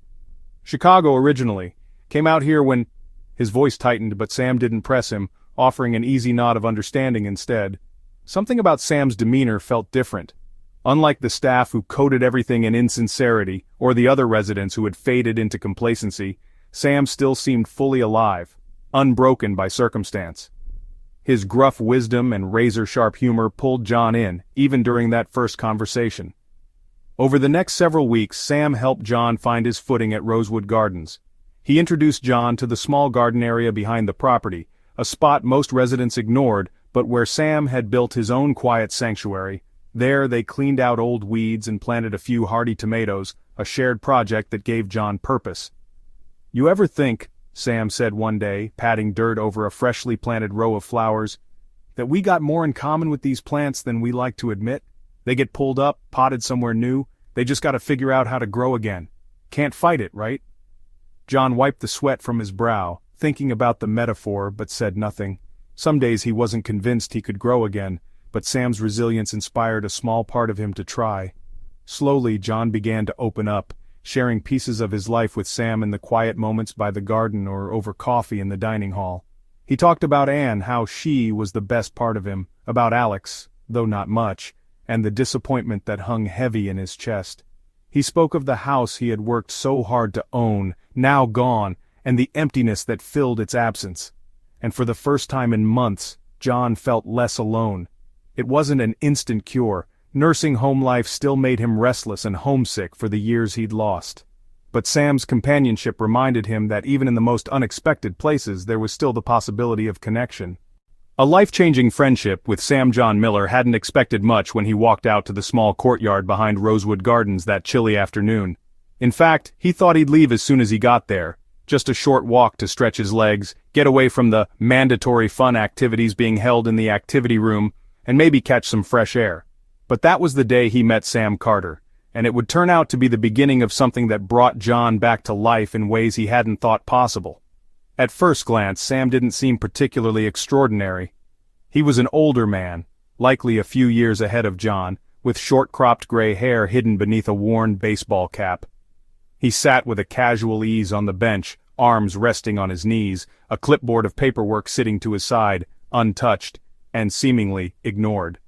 [SPEAKER 1] "Chicago originally. Came out here when—" His voice tightened, but Sam didn't press him, offering an easy nod of understanding instead. Something about Sam's demeanor felt different. Unlike the staff who coated everything in insincerity, or the other residents who had faded into complacency, Sam still seemed fully alive, unbroken by circumstance. His gruff wisdom and razor-sharp humor pulled John in, even during that first conversation. Over the next several weeks, Sam helped John find his footing at Rosewood Gardens. He introduced John to the small garden area behind the property, a spot most residents ignored, but where Sam had built his own quiet sanctuary. There they cleaned out old weeds and planted a few hardy tomatoes, a shared project that gave John purpose. "You ever think," Sam said one day, patting dirt over a freshly planted row of flowers, "that we got more in common with these plants than we like to admit? They get pulled up, potted somewhere new, they just gotta figure out how to grow again. Can't fight it, right?" John wiped the sweat from his brow, thinking about the metaphor, but said nothing. Some days he wasn't convinced he could grow again, but Sam's resilience inspired a small part of him to try. Slowly, John began to open up, sharing pieces of his life with Sam in the quiet moments by the garden or over coffee in the dining hall. He talked about Anne, how she was the best part of him, about Alex, though not much, and the disappointment that hung heavy in his chest. He spoke of the house he had worked so hard to own, now gone, and the emptiness that filled its absence. And for the first time in months, John felt less alone. It wasn't an instant cure. Nursing home life still made him restless and homesick for the years he'd lost. But Sam's companionship reminded him that even in the most unexpected places there was still the possibility of connection. A life-changing friendship with Sam John Miller hadn't expected much when he walked out to the small courtyard behind Rosewood Gardens that chilly afternoon. In fact, he thought he'd leave as soon as he got there. Just a short walk to stretch his legs, get away from the mandatory fun activities being held in the activity room, and maybe catch some fresh air. But that was the day he met Sam Carter, and it would turn out to be the beginning of something that brought John back to life in ways he hadn't thought possible. At first glance, Sam didn't seem particularly extraordinary. He was an older man, likely a few years ahead of John, with short-cropped gray hair hidden beneath a worn baseball cap. He sat with a casual ease on the bench, arms resting on his knees, a clipboard of paperwork sitting to his side, untouched, and seemingly ignored.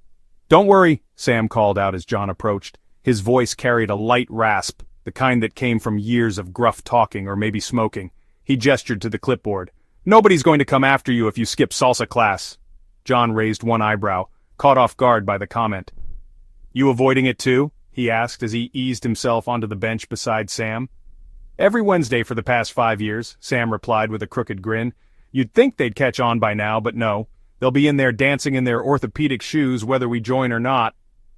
[SPEAKER 1] "Don't worry," Sam called out as John approached. His voice carried a light rasp, the kind that came from years of gruff talking or maybe smoking. He gestured to the clipboard. "Nobody's going to come after you if you skip salsa class." John raised one eyebrow, caught off guard by the comment. "You avoiding it too?" he asked as he eased himself onto the bench beside Sam. "Every Wednesday for the past 5 years," Sam replied with a crooked grin. "You'd think they'd catch on by now, but no. They'll be in there dancing in their orthopedic shoes whether we join or not."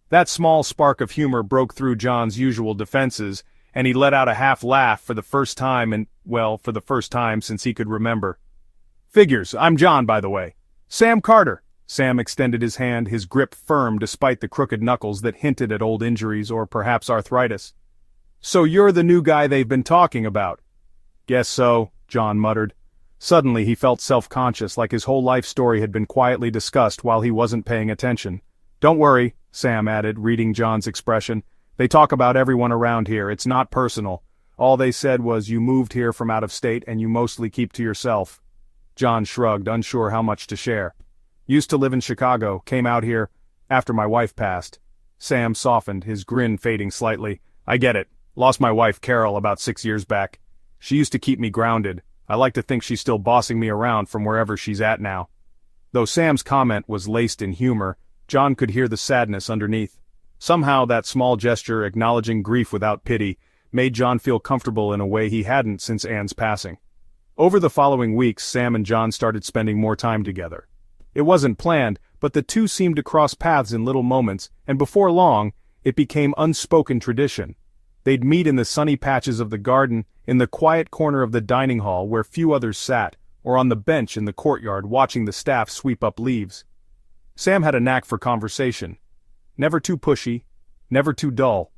[SPEAKER 1] That small spark of humor broke through John's usual defenses, and he let out a half laugh for the first time for the first time since he could remember. "Figures, I'm John, by the way. Sam Carter." Sam extended his hand, his grip firm despite the crooked knuckles that hinted at old injuries or perhaps arthritis. "So you're the new guy they've been talking about." "Guess so," John muttered. Suddenly he felt self-conscious, like his whole life story had been quietly discussed while he wasn't paying attention. "Don't worry," Sam added, reading John's expression. "They talk about everyone around here, it's not personal. All they said was you moved here from out of state and you mostly keep to yourself." John shrugged, unsure how much to share. "Used to live in Chicago, came out here after my wife passed." Sam softened, his grin fading slightly. "I get it. Lost my wife Carol about 6 years back. She used to keep me grounded. I like to think she's still bossing me around from wherever she's at now." Though Sam's comment was laced in humor, John could hear the sadness underneath. Somehow that small gesture, acknowledging grief without pity, made John feel comfortable in a way he hadn't since Anne's passing. Over the following weeks, Sam and John started spending more time together. It wasn't planned, but the two seemed to cross paths in little moments, and before long, it became unspoken tradition. They'd meet in the sunny patches of the garden, in the quiet corner of the dining hall where few others sat, or on the bench in the courtyard watching the staff sweep up leaves. Sam had a knack for conversation. Never too pushy, never too dull.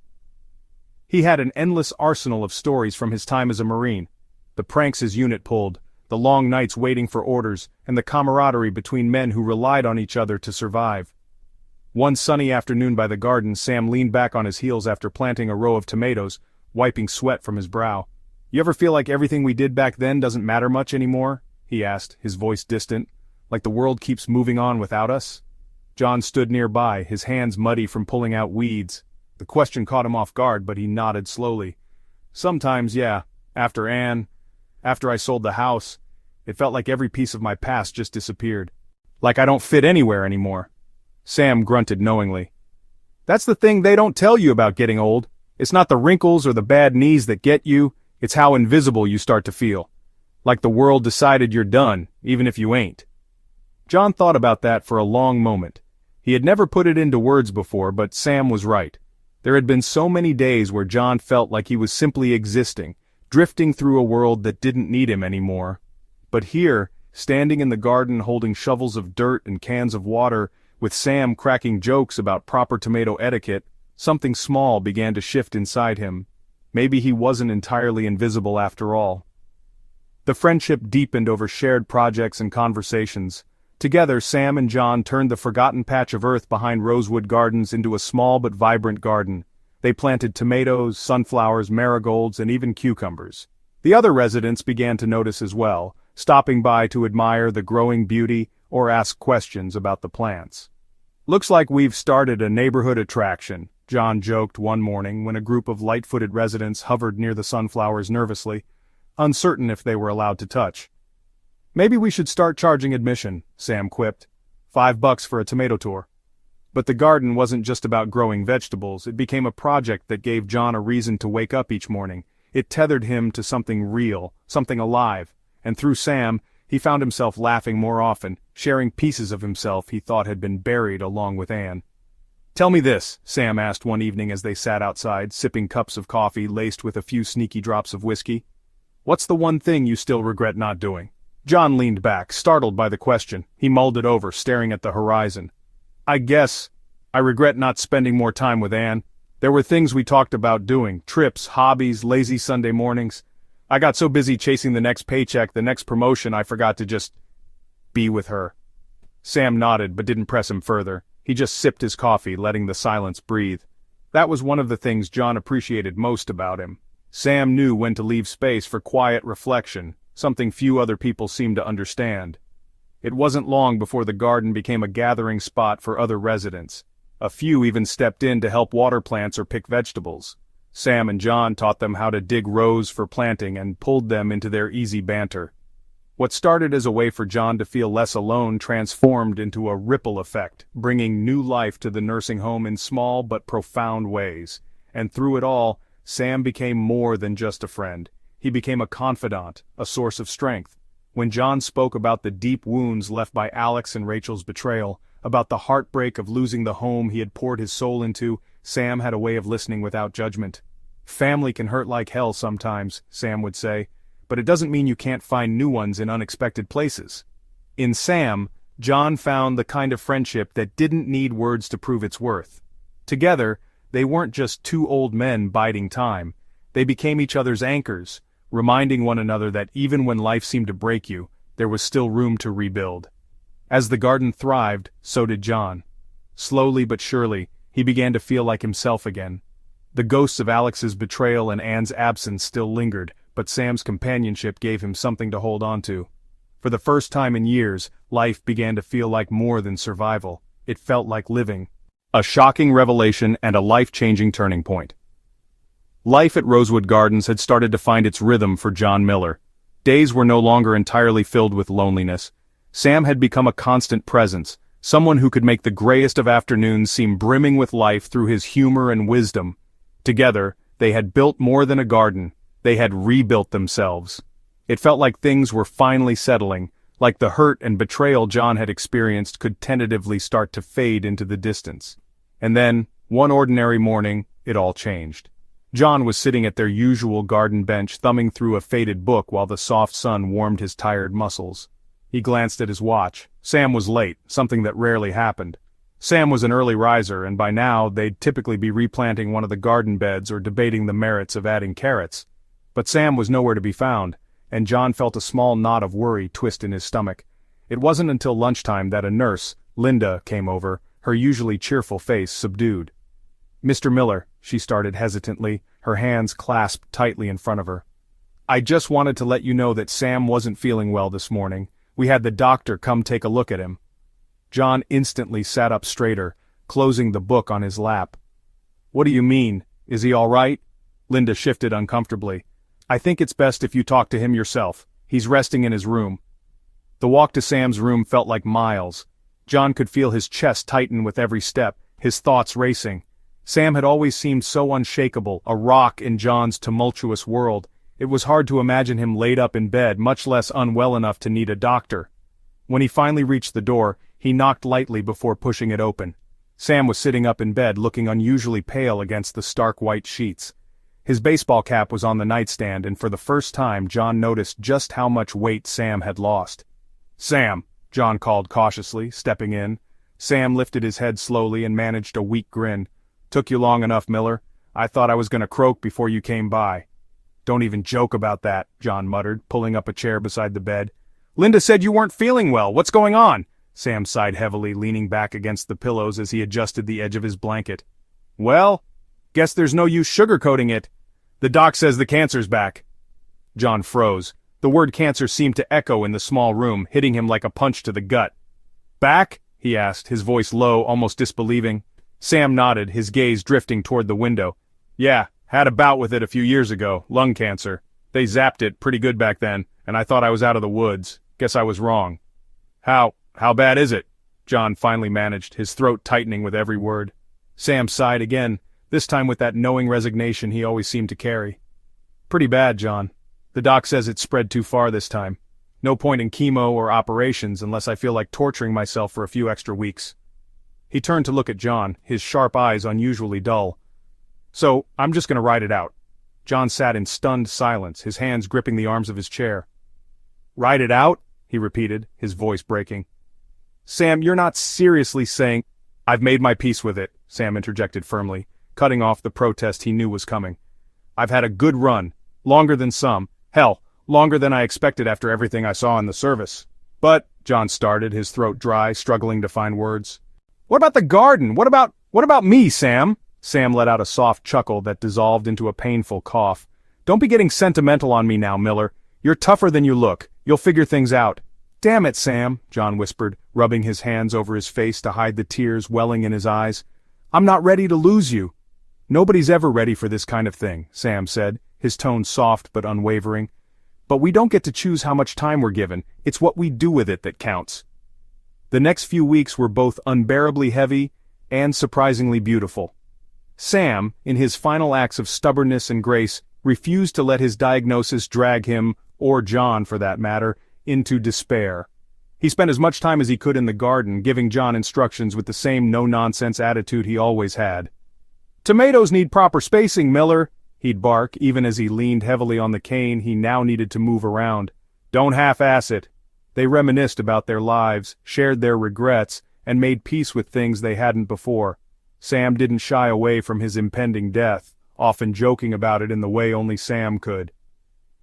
[SPEAKER 1] He had an endless arsenal of stories from his time as a Marine. The pranks his unit pulled, the long nights waiting for orders, and the camaraderie between men who relied on each other to survive. One sunny afternoon by the garden, Sam leaned back on his heels after planting a row of tomatoes, wiping sweat from his brow. "You ever feel like everything we did back then doesn't matter much anymore?" he asked, his voice distant. "Like the world keeps moving on without us?" John stood nearby, his hands muddy from pulling out weeds. The question caught him off guard, but he nodded slowly. "Sometimes, yeah. After Anne, after I sold the house, it felt like every piece of my past just disappeared. Like I don't fit anywhere anymore." Sam grunted knowingly. "That's the thing they don't tell you about getting old. It's not the wrinkles or the bad knees that get you, it's how invisible you start to feel. Like the world decided you're done, even if you ain't." John thought about that for a long moment. He had never put it into words before, but Sam was right. There had been so many days where John felt like he was simply existing, drifting through a world that didn't need him anymore. But here, standing in the garden holding shovels of dirt and cans of water, with Sam cracking jokes about proper tomato etiquette, something small began to shift inside him. Maybe he wasn't entirely invisible after all. The friendship deepened over shared projects and conversations. Together, Sam and John turned the forgotten patch of earth behind Rosewood Gardens into a small but vibrant garden. They planted tomatoes, sunflowers, marigolds, and even cucumbers. The other residents began to notice as well, stopping by to admire the growing beauty or ask questions about the plants. "Looks like we've started a neighborhood attraction," John joked one morning when a group of light-footed residents hovered near the sunflowers nervously, uncertain if they were allowed to touch. "Maybe we should start charging admission," Sam quipped. $5 for a tomato tour." But the garden wasn't just about growing vegetables, it became a project that gave John a reason to wake up each morning. It tethered him to something real, something alive, and through Sam, he found himself laughing more often, sharing pieces of himself he thought had been buried along with Anne. "Tell me this," Sam asked one evening as they sat outside, sipping cups of coffee laced with a few sneaky drops of whiskey. "What's the one thing you still regret not doing?" John leaned back, startled by the question. He mulled it over, staring at the horizon. "I guess I regret not spending more time with Anne. There were things we talked about doing, trips, hobbies, lazy Sunday mornings. I got so busy chasing the next paycheck, the next promotion, I forgot to just be with her." Sam nodded but didn't press him further. He just sipped his coffee, letting the silence breathe. That was one of the things John appreciated most about him. Sam knew when to leave space for quiet reflection, something few other people seemed to understand. It wasn't long before the garden became a gathering spot for other residents. A few even stepped in to help water plants or pick vegetables. Sam and John taught them how to dig rows for planting and pulled them into their easy banter. What started as a way for John to feel less alone transformed into a ripple effect, bringing new life to the nursing home in small but profound ways. And through it all, Sam became more than just a friend. He became a confidant, a source of strength. When John spoke about the deep wounds left by Alex and Rachel's betrayal, about the heartbreak of losing the home he had poured his soul into, Sam had a way of listening without judgment. Family can hurt like hell sometimes, Sam would say, but it doesn't mean you can't find new ones in unexpected places. In Sam, John found the kind of friendship that didn't need words to prove its worth. Together, they weren't just two old men biding time. They became each other's anchors, reminding one another that even when life seemed to break you, there was still room to rebuild. As the garden thrived, so did John. Slowly but surely, he began to feel like himself again. The ghosts of Alex's betrayal and Anne's absence still lingered, but Sam's companionship gave him something to hold on to. For the first time in years, life began to feel like more than survival. It felt like living. A shocking revelation and a life-changing turning point. Life at Rosewood Gardens had started to find its rhythm for John Miller. Days were no longer entirely filled with loneliness. Sam had become a constant presence, someone who could make the grayest of afternoons seem brimming with life through his humor and wisdom. Together, they had built more than a garden. They had rebuilt themselves. It felt like things were finally settling, like the hurt and betrayal John had experienced could tentatively start to fade into the distance. And then, one ordinary morning, it all changed. John was sitting at their usual garden bench thumbing through a faded book while the soft sun warmed his tired muscles. He glanced at his watch. Sam was late, something that rarely happened. Sam was an early riser, and by now they'd typically be replanting one of the garden beds or debating the merits of adding carrots. But Sam was nowhere to be found, and John felt a small knot of worry twist in his stomach. It wasn't until lunchtime that a nurse, Linda, came over, her usually cheerful face subdued. "Mr. Miller," she started hesitantly, her hands clasped tightly in front of her. "I just wanted to let you know that Sam wasn't feeling well this morning. We had the doctor come take a look at him." John instantly sat up straighter, closing the book on his lap. "What do you mean? Is he all right?" Linda shifted uncomfortably. "I think it's best if you talk to him yourself. He's resting in his room." The walk to Sam's room felt like miles. John could feel his chest tighten with every step, his thoughts racing. Sam had always seemed so unshakable, a rock in John's tumultuous world. It was hard to imagine him laid up in bed, much less unwell enough to need a doctor. When he finally reached the door, he knocked lightly before pushing it open. Sam was sitting up in bed, looking unusually pale against the stark white sheets. His baseball cap was on the nightstand, and for the first time John noticed just how much weight Sam had lost. "Sam," John called cautiously, stepping in. Sam lifted his head slowly and managed a weak grin. "Took you long enough, Miller. I thought I was gonna croak before you came by." "Don't even joke about that," John muttered, pulling up a chair beside the bed. "Linda said you weren't feeling well. What's going on?" Sam sighed heavily, leaning back against the pillows as he adjusted the edge of his blanket. "Well, guess there's no use sugarcoating it. The doc says the cancer's back." John froze. The word cancer seemed to echo in the small room, hitting him like a punch to the gut. "Back?" he asked, his voice low, almost disbelieving. Sam nodded, his gaze drifting toward the window. "Yeah, had a bout with it a few years ago, lung cancer. They zapped it pretty good back then, and I thought I was out of the woods. Guess I was wrong." How bad is it?" John finally managed, his throat tightening with every word. Sam sighed again, this time with that knowing resignation he always seemed to carry. "Pretty bad, John. The doc says it's spread too far this time. No point in chemo or operations unless I feel like torturing myself for a few extra weeks." He turned to look at John, his sharp eyes unusually dull. "So, I'm just gonna ride it out." John sat in stunned silence, his hands gripping the arms of his chair. "Ride it out?" he repeated, his voice breaking. "Sam, you're not seriously saying—" "I've made my peace with it," Sam interjected firmly, cutting off the protest he knew was coming. "I've had a good run, longer than some, hell, longer than I expected after everything I saw in the service. But," John started, his throat dry, struggling to find words. "What about the garden? What about me, Sam?" Sam let out a soft chuckle that dissolved into a painful cough. "Don't be getting sentimental on me now, Miller. You're tougher than you look. You'll figure things out." "Damn it, Sam," John whispered, rubbing his hands over his face to hide the tears welling in his eyes. "I'm not ready to lose you." "Nobody's ever ready for this kind of thing," Sam said, his tone soft but unwavering. "But we don't get to choose how much time we're given. It's what we do with it that counts." The next few weeks were both unbearably heavy and surprisingly beautiful. Sam, in his final acts of stubbornness and grace, refused to let his diagnosis drag him, or John for that matter, into despair. He spent as much time as he could in the garden, giving John instructions with the same no-nonsense attitude he always had. "Tomatoes need proper spacing, Miller," he'd bark even as he leaned heavily on the cane he now needed to move around. "Don't half-ass it." They reminisced about their lives, shared their regrets, and made peace with things they hadn't before. Sam didn't shy away from his impending death, often joking about it in the way only Sam could.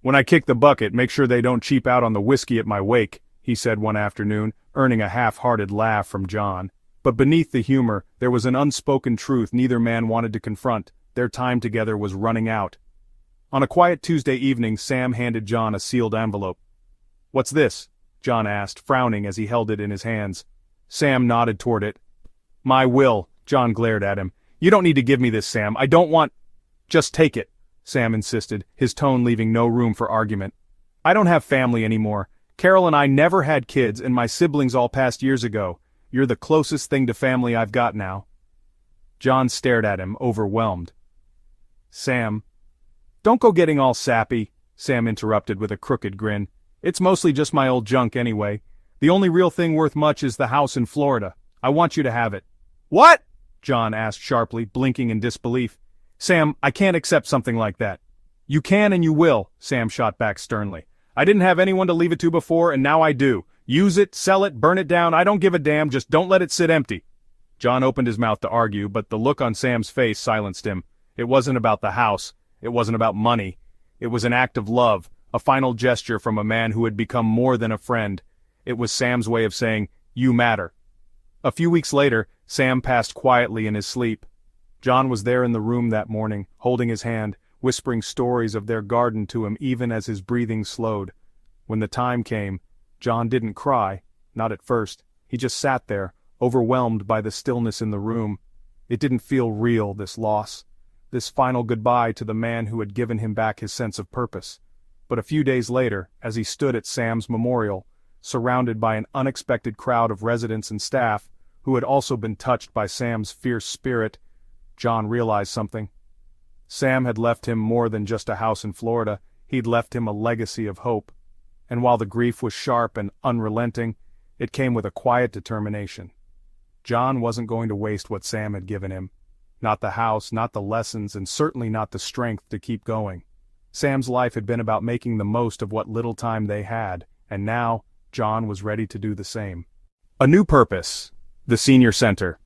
[SPEAKER 1] "When I kick the bucket, make sure they don't cheap out on the whiskey at my wake," he said one afternoon, earning a half-hearted laugh from John. But beneath the humor, there was an unspoken truth neither man wanted to confront. Their time together was running out. On a quiet Tuesday evening, Sam handed John a sealed envelope. "What's this?" John asked, frowning as he held it in his hands. Sam nodded toward it. "My will," John glared at him. "You don't need to give me this, Sam. I don't want—" "Just take it," Sam insisted, his tone leaving no room for argument. "I don't have family anymore. Carol and I never had kids, and my siblings all passed years ago. You're the closest thing to family I've got now." John stared at him, overwhelmed. "Sam—" "Don't go getting all sappy," Sam interrupted with a crooked grin. "It's mostly just my old junk anyway. The only real thing worth much is the house in Florida. I want you to have it." "What?" John asked sharply, blinking in disbelief. "Sam, I can't accept something like that." "You can and you will," Sam shot back sternly. "I didn't have anyone to leave it to before, and now I do. Use it, sell it, burn it down, I don't give a damn, just don't let it sit empty." John opened his mouth to argue, but the look on Sam's face silenced him. It wasn't about the house. It wasn't about money. It was an act of love, a final gesture from a man who had become more than a friend. It was Sam's way of saying, "You matter." A few weeks later, Sam passed quietly in his sleep. John was there in the room that morning, holding his hand, whispering stories of their garden to him even as his breathing slowed. When the time came, John didn't cry, not at first. He just sat there, overwhelmed by the stillness in the room. It didn't feel real, this loss, this final goodbye to the man who had given him back his sense of purpose. But a few days later, as he stood at Sam's memorial, surrounded by an unexpected crowd of residents and staff, who had also been touched by Sam's fierce spirit, John realized something. Sam had left him more than just a house in Florida. He'd left him a legacy of hope. And while the grief was sharp and unrelenting, it came with a quiet determination. John wasn't going to waste what Sam had given him. Not the house, not the lessons, and certainly not the strength to keep going. Sam's life had been about making the most of what little time they had, and now, John was ready to do the same. A new purpose. The senior center.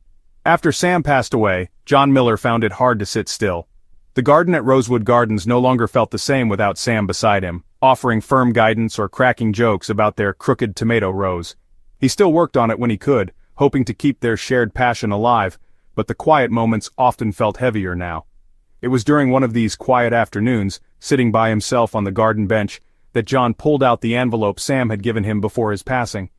[SPEAKER 1] After Sam passed away, John Miller found it hard to sit still. The garden at Rosewood Gardens no longer felt the same without Sam beside him, offering firm guidance or cracking jokes about their crooked tomato rows. He still worked on it when he could, hoping to keep their shared passion alive, but the quiet moments often felt heavier now. It was during one of these quiet afternoons, sitting by himself on the garden bench, that John pulled out the envelope Sam had given him before his passing.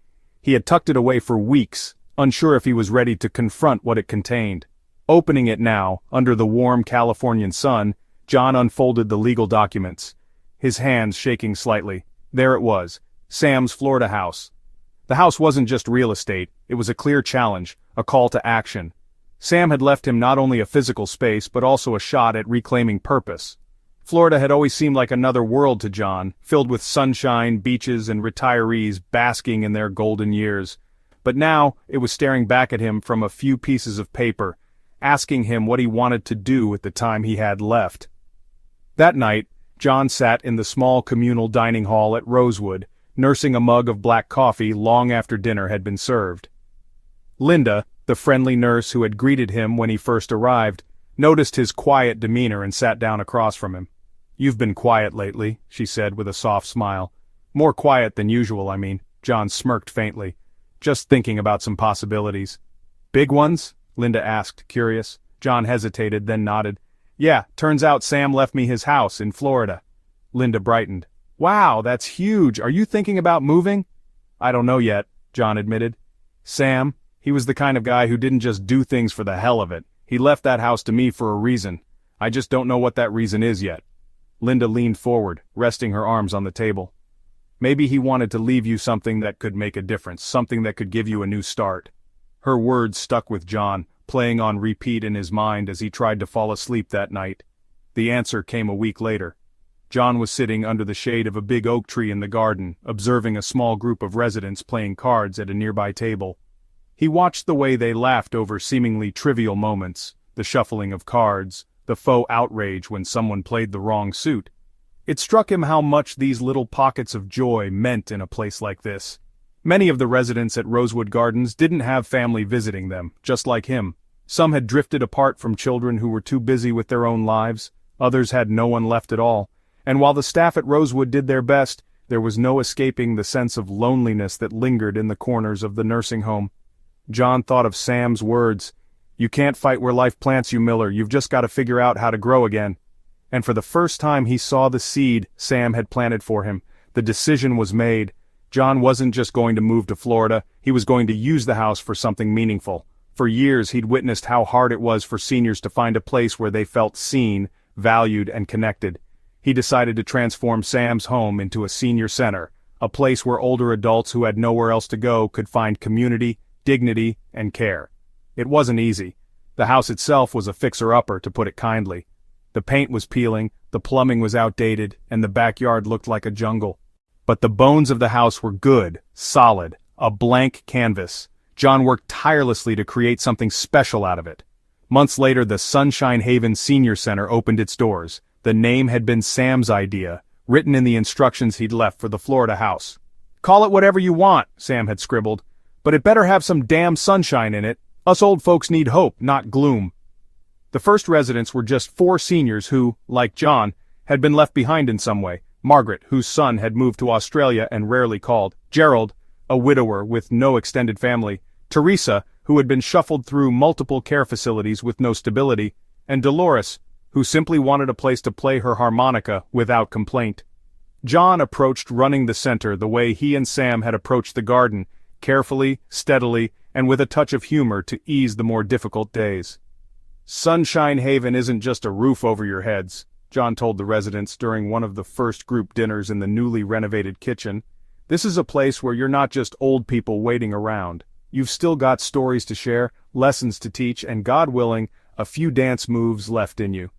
[SPEAKER 1] He had tucked it away for weeks, unsure if he was ready to confront what it contained. Opening it now, under the warm Californian sun, John unfolded the legal documents, his hands shaking slightly. There it was, Sam's Florida house. The house wasn't just real estate, it was a clear challenge, a call to action. Sam had left him not only a physical space but also a shot at reclaiming purpose. Florida had always seemed like another world to John, filled with sunshine, beaches, and retirees basking in their golden years. But now, it was staring back at him from a few pieces of paper, asking him what he wanted to do with the time he had left. That night, John sat in the small communal dining hall at Rosewood, nursing a mug of black coffee long after dinner had been served. Linda, the friendly nurse who had greeted him when he first arrived, noticed his quiet demeanor and sat down across from him. "You've been quiet lately," she said with a soft smile. "More quiet than usual, I mean." John smirked faintly. "Just thinking about some possibilities." "Big ones?" Linda asked, curious. John hesitated, then nodded. "Yeah, turns out Sam left me his house in Florida." Linda brightened. "Wow, that's huge. Are you thinking about moving?" "I don't know yet," John admitted. "Sam, he was the kind of guy who didn't just do things for the hell of it. He left that house to me for a reason. I just don't know what that reason is yet." Linda leaned forward, resting her arms on the table. "Maybe he wanted to leave you something that could make a difference, something that could give you a new start." Her words stuck with John, playing on repeat in his mind as he tried to fall asleep that night. The answer came a week later. John was sitting under the shade of a big oak tree in the garden, observing a small group of residents playing cards at a nearby table. He watched the way they laughed over seemingly trivial moments, the shuffling of cards, the the faux outrage when someone played the wrong suit. It struck him how much these little pockets of joy meant in a place like this. Many of the residents at Rosewood Gardens didn't have family visiting them, just like him. Some had drifted apart from children who were too busy with their own lives, others had no one left at all, and while the staff at Rosewood did their best, there was no escaping the sense of loneliness that lingered in the corners of the nursing home. John thought of Sam's words, "You can't fight where life plants you, Miller, you've just got to figure out how to grow again." And for the first time he saw the seed Sam had planted for him. The decision was made. John wasn't just going to move to Florida, he was going to use the house for something meaningful. For years he'd witnessed how hard it was for seniors to find a place where they felt seen, valued, and connected. He decided to transform Sam's home into a senior center, a place where older adults who had nowhere else to go could find community, dignity, and care. It wasn't easy. The house itself was a fixer-upper, to put it kindly. The paint was peeling, the plumbing was outdated, and the backyard looked like a jungle. But the bones of the house were good, solid, a blank canvas. John worked tirelessly to create something special out of it. Months later, the Sunshine Haven Senior Center opened its doors. The name had been Sam's idea, written in the instructions he'd left for the Florida house. "Call it whatever you want," Sam had scribbled, "but it better have some damn sunshine in it. Us old folks need hope, not gloom." The first residents were just 4 seniors who, like John, had been left behind in some way. Margaret, whose son had moved to Australia and rarely called. Gerald, a widower with no extended family. Teresa, who had been shuffled through multiple care facilities with no stability. And Dolores, who simply wanted a place to play her harmonica without complaint. John approached running the center the way he and Sam had approached the garden, carefully, steadily, and with a touch of humor to ease the more difficult days. "Sunshine Haven isn't just a roof over your heads," John told the residents during one of the first group dinners in the newly renovated kitchen. "This is a place where you're not just old people waiting around. You've still got stories to share, lessons to teach, and God willing, a few dance moves left in you."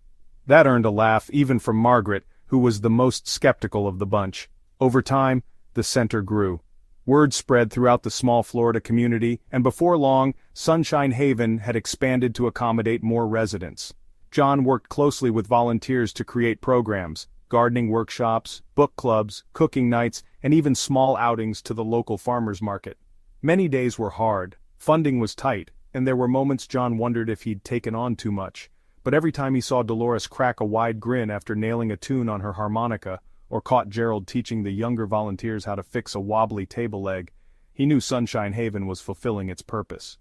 [SPEAKER 1] That earned a laugh even from Margaret, who was the most skeptical of the bunch. Over time, the center grew. Word spread throughout the small Florida community, and before long, Sunshine Haven had expanded to accommodate more residents. John worked closely with volunteers to create programs, gardening workshops, book clubs, cooking nights, and even small outings to the local farmers market. Many days were hard, funding was tight, and there were moments John wondered if he'd taken on too much. But every time he saw Dolores crack a wide grin after nailing a tune on her harmonica, or caught Gerald teaching the younger volunteers how to fix a wobbly table leg, he knew Sunshine Haven was fulfilling its purpose.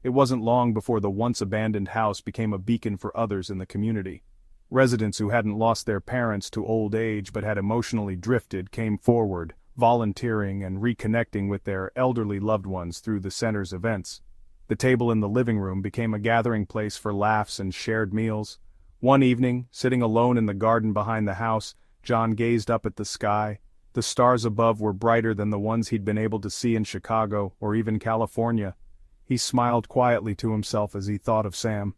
[SPEAKER 1] It wasn't long before the once-abandoned house became a beacon for others in the community. Residents who hadn't lost their parents to old age but had emotionally drifted came forward, volunteering and reconnecting with their elderly loved ones through the center's events. The table in the living room became a gathering place for laughs and shared meals. One evening, sitting alone in the garden behind the house, John gazed up at the sky. The stars above were brighter than the ones he'd been able to see in Chicago or even California. He smiled quietly to himself as he thought of Sam.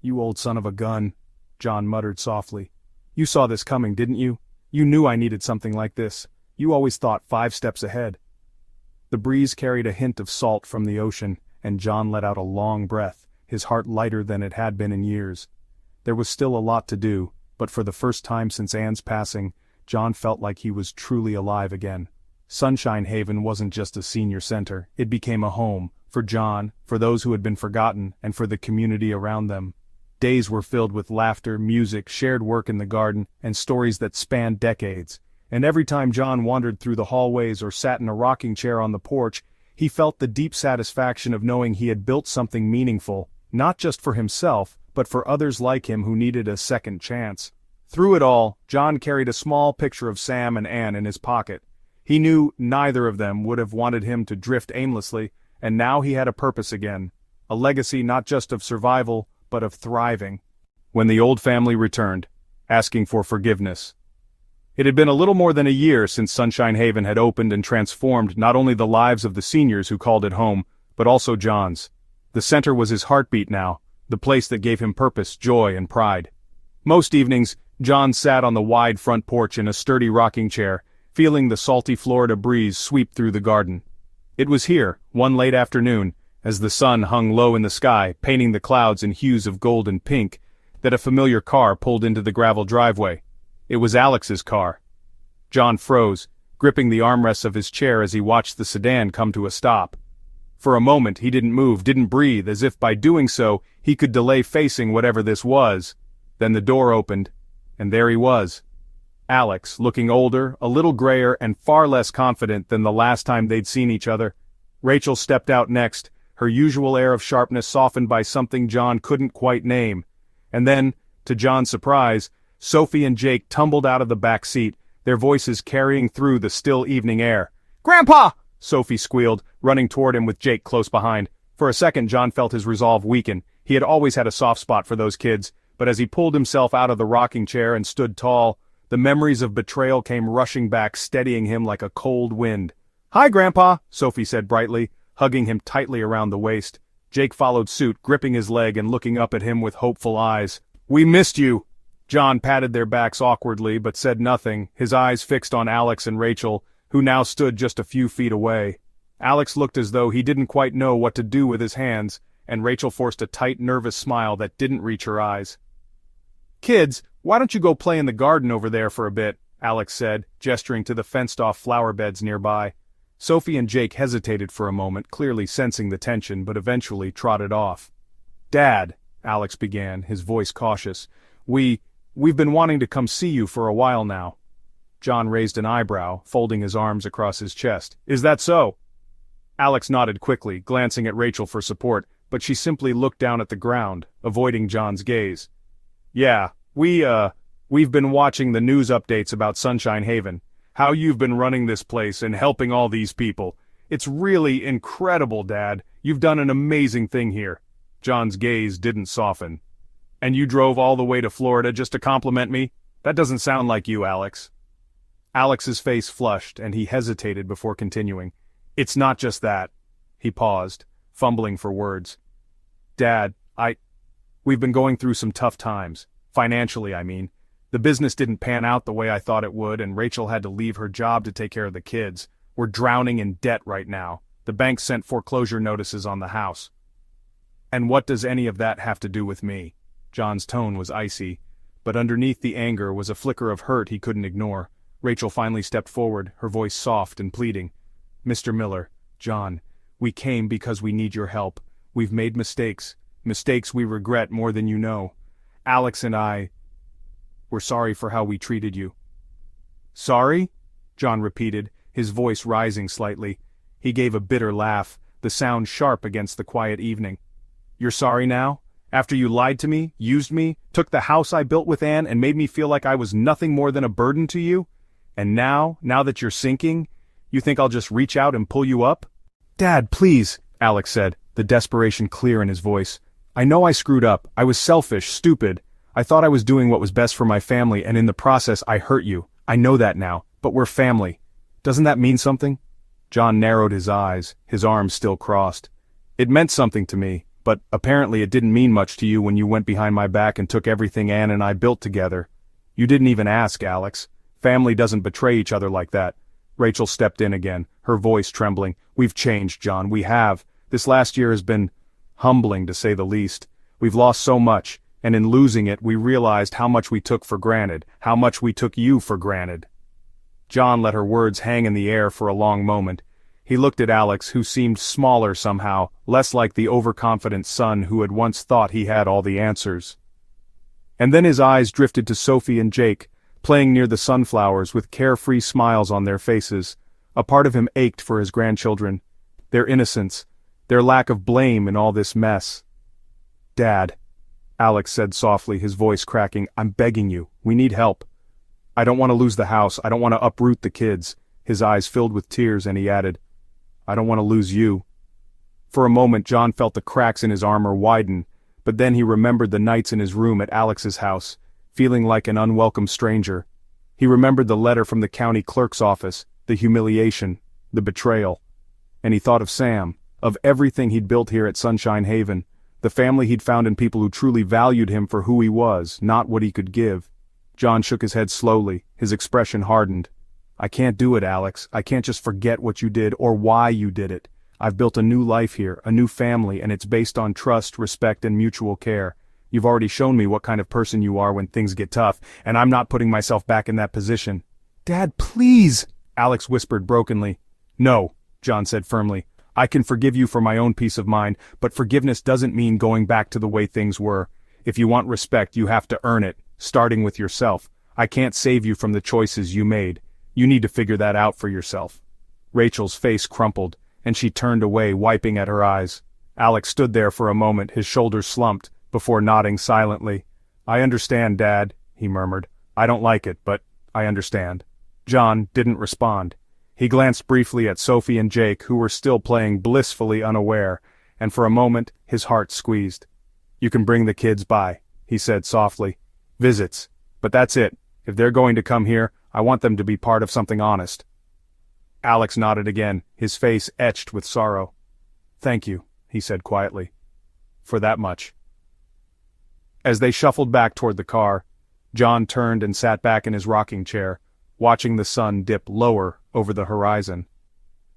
[SPEAKER 1] "You old son of a gun," John muttered softly. "You saw this coming, didn't you? You knew I needed something like this. You always thought 5 steps ahead." The breeze carried a hint of salt from the ocean, and John let out a long breath, his heart lighter than it had been in years. There was still a lot to do, but for the first time since Anne's passing, John felt like he was truly alive again. Sunshine Haven wasn't just a senior center, it became a home, for John, for those who had been forgotten, and for the community around them. Days were filled with laughter, music, shared work in the garden, and stories that spanned decades. And every time John wandered through the hallways or sat in a rocking chair on the porch, he felt the deep satisfaction of knowing he had built something meaningful, not just for himself, but for others like him who needed a second chance. Through it all, John carried a small picture of Sam and Anne in his pocket. He knew neither of them would have wanted him to drift aimlessly, and now he had a purpose again, a legacy not just of survival, but of thriving. When the old family returned, asking for forgiveness. It had been a little more than a year since Sunshine Haven had opened and transformed not only the lives of the seniors who called it home, but also John's. The center was his heartbeat now, the place that gave him purpose, joy, and pride. Most evenings, John sat on the wide front porch in a sturdy rocking chair, feeling the salty Florida breeze sweep through the garden. It was here, one late afternoon, as the sun hung low in the sky, painting the clouds in hues of gold and pink, that a familiar car pulled into the gravel driveway. It was Alex's car. John froze, gripping the armrests of his chair as he watched the sedan come to a stop. For a moment he didn't move, didn't breathe, as if by doing so he could delay facing whatever this was. Then the door opened, and there he was. Alex, looking older, a little grayer, and far less confident than the last time they'd seen each other. Rachel stepped out next, her usual air of sharpness softened by something John couldn't quite name. And then, to John's surprise, Sophie and Jake tumbled out of the back seat, their voices carrying through the still evening air. "Grandpa!" Sophie squealed, running toward him with Jake close behind. For a second John felt his resolve weaken. He had always had a soft spot for those kids, but as he pulled himself out of the rocking chair and stood tall, the memories of betrayal came rushing back, steadying him like a cold wind. "Hi, Grandpa," Sophie said brightly, hugging him tightly around the waist. Jake followed suit, gripping his leg and looking up at him with hopeful eyes. "We missed you." John patted their backs awkwardly but said nothing, his eyes fixed on Alex and Rachel, who now stood just a few feet away. Alex looked as though he didn't quite know what to do with his hands, and Rachel forced a tight, nervous smile that didn't reach her eyes. "Kids, why don't you go play in the garden over there for a bit?" Alex said, gesturing to the fenced-off flower beds nearby. Sophie and Jake hesitated for a moment, clearly sensing the tension, but eventually trotted off. "Dad," Alex began, his voice cautious, we've been wanting to come see you for a while now." John raised an eyebrow, folding his arms across his chest. "Is that so?" Alex nodded quickly, glancing at Rachel for support, but she simply looked down at the ground, avoiding John's gaze. "Yeah, we've been watching the news updates about Sunshine Haven. How you've been running this place and helping all these people. It's really incredible, Dad. You've done an amazing thing here." John's gaze didn't soften. "And you drove all the way to Florida just to compliment me? That doesn't sound like you, Alex." Alex's face flushed, and he hesitated before continuing. "It's not just that." He paused, fumbling for words. "Dad, we've been going through some tough times. Financially, I mean. The business didn't pan out the way I thought it would, and Rachel had to leave her job to take care of the kids. We're drowning in debt right now. The bank sent foreclosure notices on the house." "And what does any of that have to do with me?" John's tone was icy, but underneath the anger was a flicker of hurt he couldn't ignore. Rachel finally stepped forward, her voice soft and pleading. "Mr. Miller, John, we came because we need your help. We've made mistakes we regret more than you know. Alex and we're sorry for how we treated you." "Sorry?" John repeated, his voice rising slightly. He gave a bitter laugh, the sound sharp against the quiet evening. "You're sorry now? After you lied to me, used me, took the house I built with Anne and made me feel like I was nothing more than a burden to you? And now that you're sinking, you think I'll just reach out and pull you up?" "Dad, please," Alex said, the desperation clear in his voice. "I know I screwed up. I was selfish, stupid. I thought I was doing what was best for my family, and in the process I hurt you. I know that now, but we're family. Doesn't that mean something?" John narrowed his eyes, his arms still crossed. "It meant something to me, but apparently it didn't mean much to you when you went behind my back and took everything Anne and I built together. You didn't even ask, Alex. Family doesn't betray each other like that." Rachel stepped in again, her voice trembling. "We've changed, John, we have. This last year has been humbling, to say the least. We've lost so much, and in losing it we realized how much we took for granted, how much we took you for granted." John let her words hang in the air for a long moment. He looked at Alex, who seemed smaller somehow, less like the overconfident son who had once thought he had all the answers. And then his eyes drifted to Sophie and Jake, playing near the sunflowers with carefree smiles on their faces. A part of him ached for his grandchildren, their innocence, their lack of blame in all this mess. "Dad," Alex said softly, his voice cracking, "I'm begging you, we need help. I don't want to lose the house, I don't want to uproot the kids." His eyes filled with tears, and he added, "I don't want to lose you." For a moment John felt the cracks in his armor widen, but then he remembered the nights in his room at Alex's house, feeling like an unwelcome stranger. He remembered the letter from the county clerk's office, the humiliation, the betrayal. And he thought of Sam, of everything he'd built here at Sunshine Haven, the family he'd found in people who truly valued him for who he was, not what he could give. John shook his head slowly, his expression hardened. "I can't do it, Alex. I can't just forget what you did or why you did it. I've built a new life here, a new family, and it's based on trust, respect, and mutual care. You've already shown me what kind of person you are when things get tough, and I'm not putting myself back in that position." "Dad, please," Alex whispered brokenly. "No," John said firmly. "I can forgive you for my own peace of mind, but forgiveness doesn't mean going back to the way things were. If you want respect, you have to earn it, starting with yourself. I can't save you from the choices you made. You need to figure that out for yourself." Rachel's face crumpled, and she turned away, wiping at her eyes. Alex stood there for a moment, his shoulders slumped, before nodding silently. "I understand, Dad," he murmured. "I don't like it, but I understand." John didn't respond. He glanced briefly at Sophie and Jake, who were still playing blissfully unaware, and for a moment his heart squeezed. "You can bring the kids by," he said softly. "Visits. But that's it. If they're going to come here, I want them to be part of something honest." Alex nodded again, his face etched with sorrow. "Thank you," he said quietly. "For that much." As they shuffled back toward the car, John turned and sat back in his rocking chair, watching the sun dip lower over the horizon.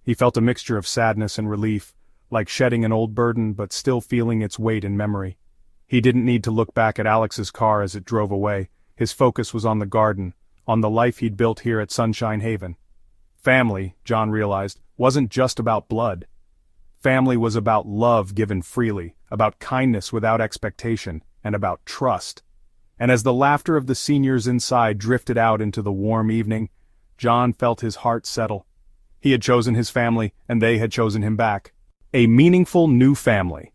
[SPEAKER 1] He felt a mixture of sadness and relief, like shedding an old burden but still feeling its weight in memory. He didn't need to look back at Alex's car as it drove away. His focus was on the garden, on the life he'd built here at Sunshine Haven. Family, John realized, wasn't just about blood. Family was about love given freely, about kindness without expectation, and about trust. And as the laughter of the seniors inside drifted out into the warm evening, John felt his heart settle. He had chosen his family, and they had chosen him back. A meaningful new family.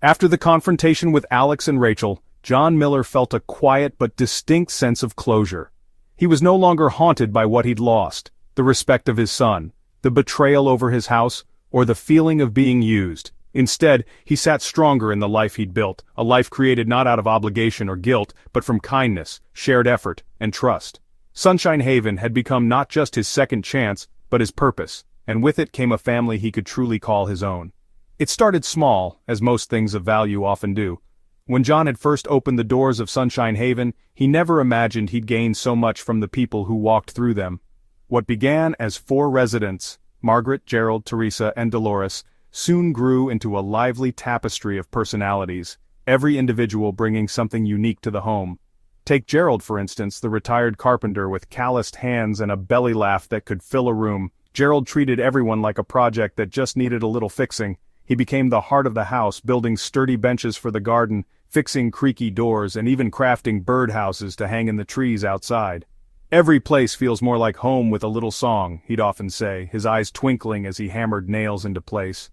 [SPEAKER 1] After the confrontation with Alex and Rachel, John Miller felt a quiet but distinct sense of closure. He was no longer haunted by what he'd lost, the respect of his son, the betrayal over his house, or the feeling of being used. Instead, he sat stronger in the life he'd built, a life created not out of obligation or guilt, but from kindness, shared effort, and trust. Sunshine Haven had become not just his second chance, but his purpose, and with it came a family he could truly call his own. It started small, as most things of value often do. When John had first opened the doors of Sunshine Haven, he never imagined he'd gain so much from the people who walked through them. What began as 4 residents, Margaret, Gerald, Teresa, and Dolores, soon grew into a lively tapestry of personalities, every individual bringing something unique to the home. Take Gerald, for instance, the retired carpenter with calloused hands and a belly laugh that could fill a room. Gerald treated everyone like a project that just needed a little fixing. He became the heart of the house, building sturdy benches for the garden, fixing creaky doors, and even crafting birdhouses to hang in the trees outside. "Every place feels more like home with a little song," he'd often say, his eyes twinkling as he hammered nails into place.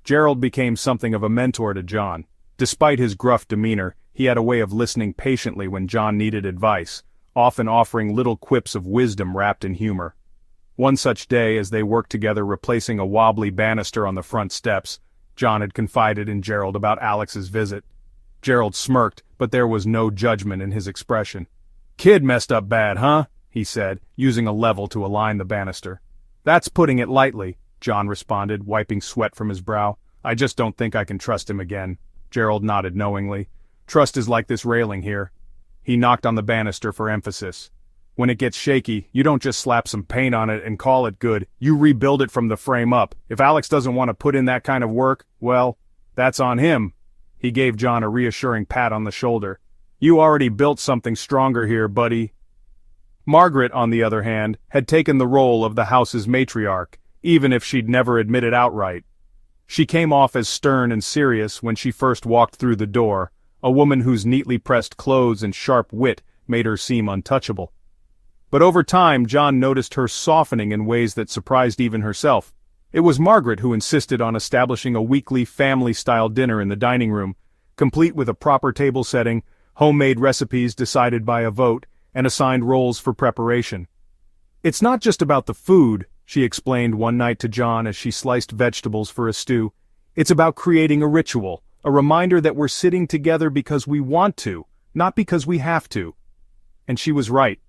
[SPEAKER 1] Gerald became something of a mentor to John. Despite his gruff demeanor, he had a way of listening patiently when John needed advice, often offering little quips of wisdom wrapped in humor. One such day, as they worked together replacing a wobbly banister on the front steps, John had confided in Gerald about Alex's visit. Gerald smirked, but there was no judgment in his expression. "Kid messed up bad, huh?" he said, using a level to align the banister. "That's putting it lightly," John responded, wiping sweat from his brow. "I just don't think I can trust him again." Gerald nodded knowingly. "Trust is like this railing here." He knocked on the banister for emphasis. "When it gets shaky, you don't just slap some paint on it and call it good, you rebuild it from the frame up. If Alex doesn't want to put in that kind of work, well, that's on him." He gave John a reassuring pat on the shoulder. "You already built something stronger here, buddy." Margaret, on the other hand, had taken the role of the house's matriarch, even if she'd never admit it outright. She came off as stern and serious when she first walked through the door, a woman whose neatly pressed clothes and sharp wit made her seem untouchable. But over time, John noticed her softening in ways that surprised even herself. It was Margaret who insisted on establishing a weekly family-style dinner in the dining room, complete with a proper table setting, homemade recipes decided by a vote, and assigned roles for preparation. "It's not just about the food," she explained one night to John as she sliced vegetables for a stew. "It's about creating a ritual, a reminder that we're sitting together because we want to, not because we have to." And she was right.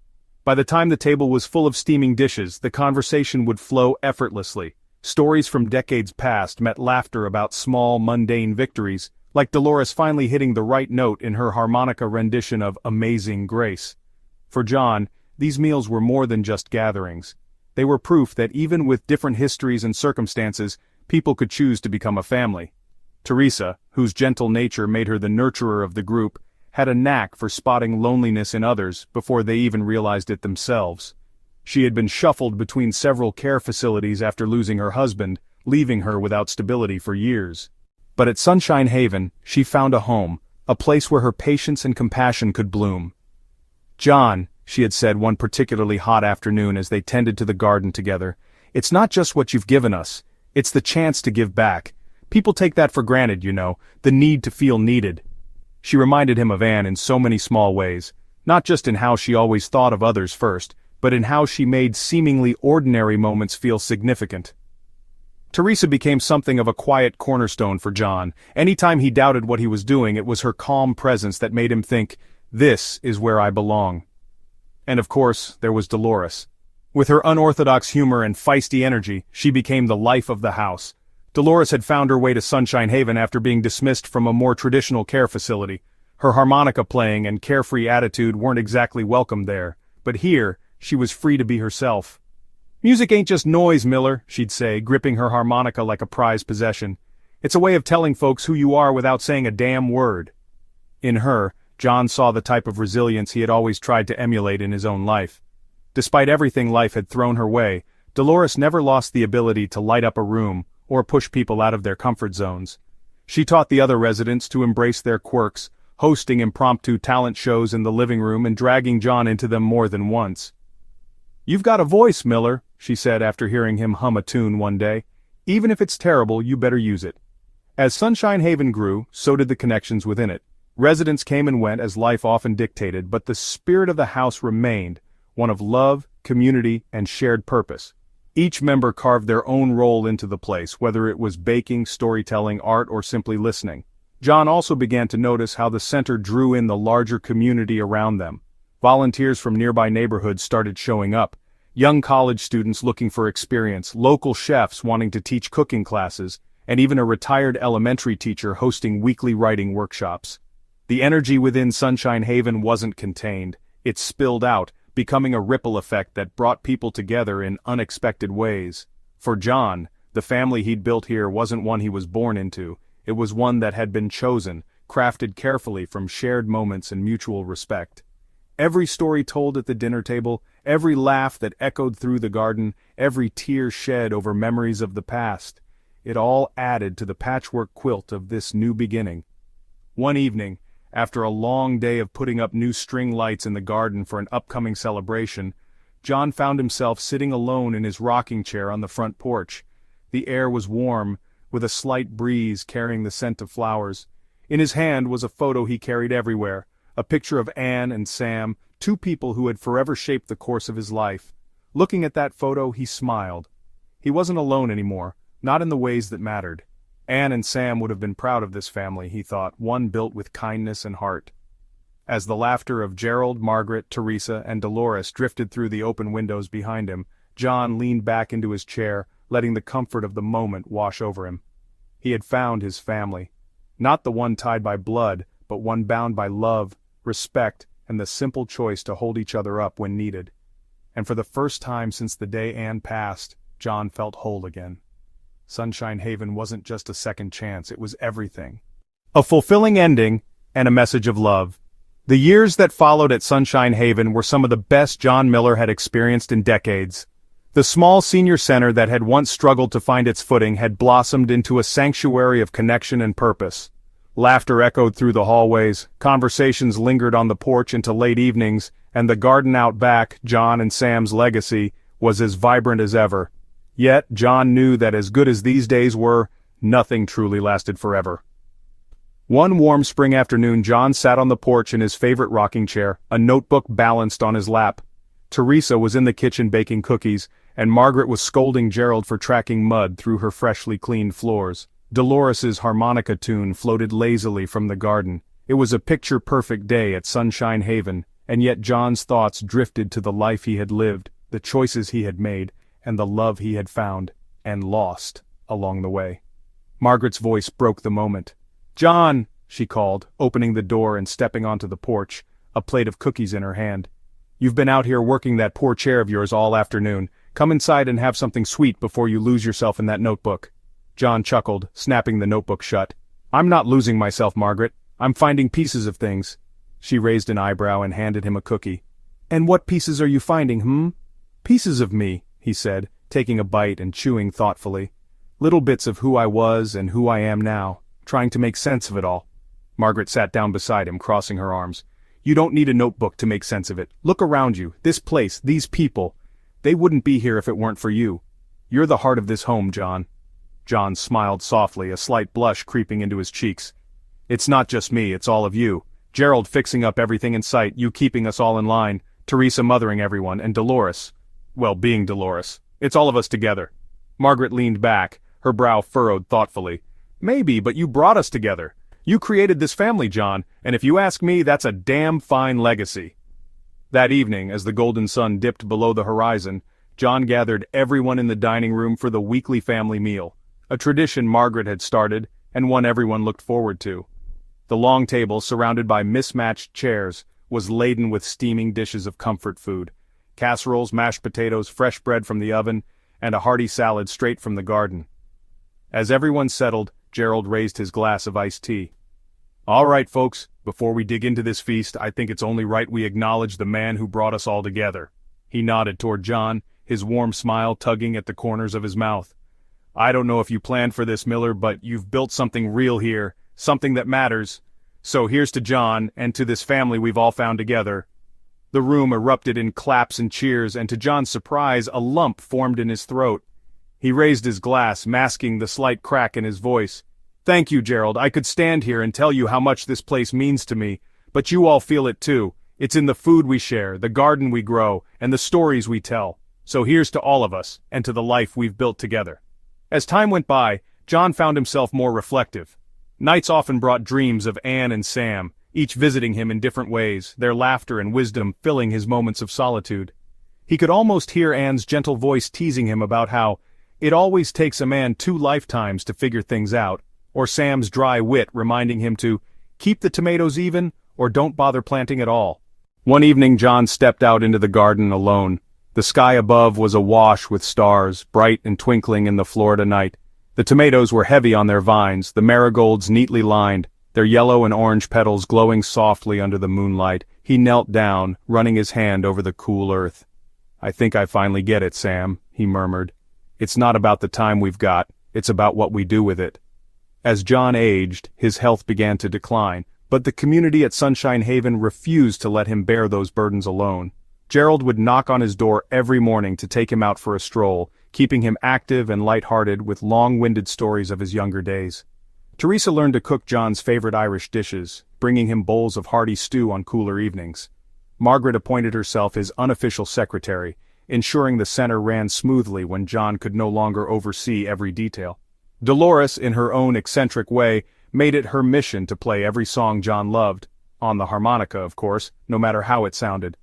[SPEAKER 1] By the time the table was full of steaming dishes, the conversation would flow effortlessly. Stories from decades past met laughter about small, mundane victories, like Dolores finally hitting the right note in her harmonica rendition of Amazing Grace. For John, these meals were more than just gatherings. They were proof that even with different histories and circumstances, people could choose to become a family. Teresa, whose gentle nature made her the nurturer of the group, had a knack for spotting loneliness in others before they even realized it themselves. She had been shuffled between several care facilities after losing her husband, leaving her without stability for years. But at Sunshine Haven, she found a home, a place where her patience and compassion could bloom. "John," she had said one particularly hot afternoon as they tended to the garden together, "it's not just what you've given us, it's the chance to give back. People take that for granted, you know, the need to feel needed." She reminded him of Anne in so many small ways, not just in how she always thought of others first, but in how she made seemingly ordinary moments feel significant. Teresa became something of a quiet cornerstone for John. Anytime he doubted what he was doing, it was her calm presence that made him think, "This is where I belong." And of course, there was Dolores. With her unorthodox humor and feisty energy, she became the life of the house. Dolores had found her way to Sunshine Haven after being dismissed from a more traditional care facility. Her harmonica playing and carefree attitude weren't exactly welcome there, but here, she was free to be herself. "Music ain't just noise, Miller," she'd say, gripping her harmonica like a prized possession. "It's a way of telling folks who you are without saying a damn word." In her, John saw the type of resilience he had always tried to emulate in his own life. Despite everything life had thrown her way, Dolores never lost the ability to light up a room, or push people out of their comfort zones. She taught the other residents to embrace their quirks, hosting impromptu talent shows in the living room and dragging John into them more than once. "You've got a voice, Miller," she said after hearing him hum a tune one day. "Even if it's terrible, you better use it." As Sunshine Haven grew, so did the connections within it. Residents came and went as life often dictated, but the spirit of the house remained, one of love, community, and shared purpose. Each member carved their own role into the place, whether it was baking, storytelling, art, or simply listening. John also began to notice how the center drew in the larger community around them. Volunteers from nearby neighborhoods started showing up. Young college students looking for experience, local chefs wanting to teach cooking classes, and even a retired elementary teacher hosting weekly writing workshops. The energy within Sunshine Haven wasn't contained. It spilled out, becoming a ripple effect that brought people together in unexpected ways. For John, the family he'd built here wasn't one he was born into, it was one that had been chosen, crafted carefully from shared moments and mutual respect. Every story told at the dinner table, every laugh that echoed through the garden, every tear shed over memories of the past, it all added to the patchwork quilt of this new beginning. One evening, after a long day of putting up new string lights in the garden for an upcoming celebration, John found himself sitting alone in his rocking chair on the front porch. The air was warm, with a slight breeze carrying the scent of flowers. In his hand was a photo he carried everywhere, a picture of Anne and Sam, two people who had forever shaped the course of his life. Looking at that photo, he smiled. He wasn't alone anymore, not in the ways that mattered. Anne and Sam would have been proud of this family, he thought, one built with kindness and heart. As the laughter of Gerald, Margaret, Teresa, and Dolores drifted through the open windows behind him, John leaned back into his chair, letting the comfort of the moment wash over him. He had found his family. Not the one tied by blood, but one bound by love, respect, and the simple choice to hold each other up when needed. And for the first time since the day Anne passed, John felt whole again. Sunshine Haven wasn't just a second chance, it was everything. A fulfilling ending, and a message of love. The years that followed at Sunshine Haven were some of the best John Miller had experienced in decades. The small senior center that had once struggled to find its footing had blossomed into a sanctuary of connection and purpose. Laughter echoed through the hallways, conversations lingered on the porch into late evenings, and the garden out back, John and Sam's legacy, was as vibrant as ever. Yet, John knew that as good as these days were, nothing truly lasted forever. One warm spring afternoon, John sat on the porch in his favorite rocking chair, a notebook balanced on his lap. Teresa was in the kitchen baking cookies, and Margaret was scolding Gerald for tracking mud through her freshly cleaned floors. Dolores's harmonica tune floated lazily from the garden. It was a picture-perfect day at Sunshine Haven, and yet John's thoughts drifted to the life he had lived, the choices he had made, and the love he had found, and lost, along the way. Margaret's voice broke the moment. "John," she called, opening the door and stepping onto the porch, a plate of cookies in her hand. "You've been out here working that poor chair of yours all afternoon. Come inside and have something sweet before you lose yourself in that notebook." John chuckled, snapping the notebook shut. I'm not losing myself, Margaret. I'm finding pieces of things. She raised an eyebrow and handed him a cookie. And what pieces are you finding, Pieces of me, he said, taking a bite and chewing thoughtfully. Little bits of who I was and who I am now, trying to make sense of it all. Margaret sat down beside him, crossing her arms. You don't need a notebook to make sense of it. Look around you, this place, these people. They wouldn't be here if it weren't for you. You're the heart of this home, John. John smiled softly, a slight blush creeping into his cheeks. It's not just me, it's all of you. Gerald fixing up everything in sight, you keeping us all in line, Teresa mothering everyone, and Dolores. Well, being Dolores. It's all of us together. Margaret leaned back, her brow furrowed thoughtfully. Maybe, but you brought us together. You created this family, John, and if you ask me, that's a damn fine legacy. That evening, as the golden sun dipped below the horizon, John gathered everyone in the dining room for the weekly family meal, a tradition Margaret had started, and one everyone looked forward to. The long table, surrounded by mismatched chairs, was laden with steaming dishes of comfort food. Casseroles, mashed potatoes, fresh bread from the oven, and a hearty salad straight from the garden. As everyone settled, Gerald raised his glass of iced tea. All right, folks, before we dig into this feast, I think it's only right we acknowledge the man who brought us all together. He nodded toward John, his warm smile tugging at the corners of his mouth. I don't know if you planned for this, Miller, but you've built something real here, something that matters. So here's to John, and to this family we've all found together. The room erupted in claps and cheers, and to John's surprise, a lump formed in his throat. He raised his glass, masking the slight crack in his voice. Thank you, Gerald. I could stand here and tell you how much this place means to me, but you all feel it too. It's in the food we share, the garden we grow, and the stories we tell. So here's to all of us, and to the life we've built together. As time went by, John found himself more reflective. Nights often brought dreams of Anne and Sam, each visiting him in different ways, their laughter and wisdom filling his moments of solitude. He could almost hear Anne's gentle voice teasing him about how it always takes a man 2 lifetimes to figure things out, or Sam's dry wit reminding him to keep the tomatoes even, or don't bother planting at all. One evening John stepped out into the garden alone. The sky above was awash with stars, bright and twinkling in the Florida night. The tomatoes were heavy on their vines, the marigolds neatly lined, their yellow and orange petals glowing softly under the moonlight. He knelt down, running his hand over the cool earth. I think I finally get it, Sam, he murmured. It's not about the time we've got, it's about what we do with it. As John aged, his health began to decline, but the community at Sunshine Haven refused to let him bear those burdens alone. Gerald would knock on his door every morning to take him out for a stroll, keeping him active and light-hearted with long-winded stories of his younger days. Teresa learned to cook John's favorite Irish dishes, bringing him bowls of hearty stew on cooler evenings. Margaret appointed herself his unofficial secretary, ensuring the center ran smoothly when John could no longer oversee every detail. Dolores, in her own eccentric way, made it her mission to play every song John loved, on the harmonica, of course, no matter how it sounded.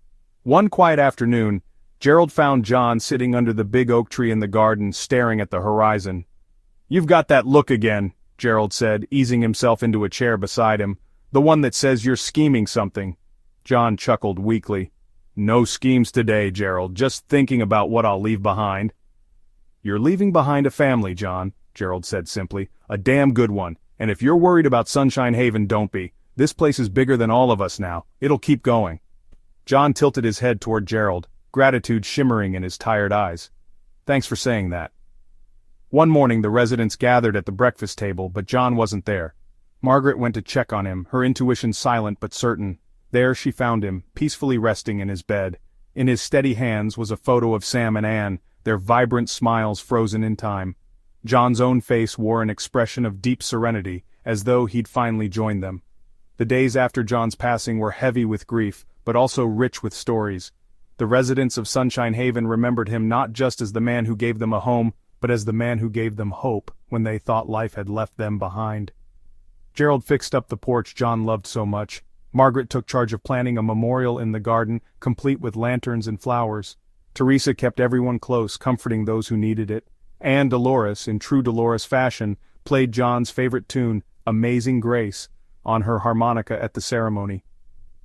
[SPEAKER 1] One quiet afternoon, Gerald found John sitting under the big oak tree in the garden, staring at the horizon. You've got that look again, Gerald said, easing himself into a chair beside him, the one that says you're scheming something. John chuckled weakly. No schemes today, Gerald, just thinking about what I'll leave behind. You're leaving behind a family, John, Gerald said simply, a damn good one, and if you're worried about Sunshine Haven, don't be. This place is bigger than all of us now. It'll keep going. John tilted his head toward Gerald, gratitude shimmering in his tired eyes. Thanks for saying that. One morning the residents gathered at the breakfast table, but John wasn't there. Margaret went to check on him, her intuition silent but certain. There she found him, peacefully resting in his bed. In his steady hands was a photo of Sam and Anne, their vibrant smiles frozen in time. John's own face wore an expression of deep serenity, as though he'd finally joined them. The days after John's passing were heavy with grief, but also rich with stories. The residents of Sunshine Haven remembered him not just as the man who gave them a home, but as the man who gave them hope when they thought life had left them behind. Gerald fixed up the porch John loved so much. Margaret took charge of planting a memorial in the garden, complete with lanterns and flowers. Teresa kept everyone close, comforting those who needed it. And Dolores, in true Dolores fashion, played John's favorite tune, Amazing Grace, on her harmonica at the ceremony.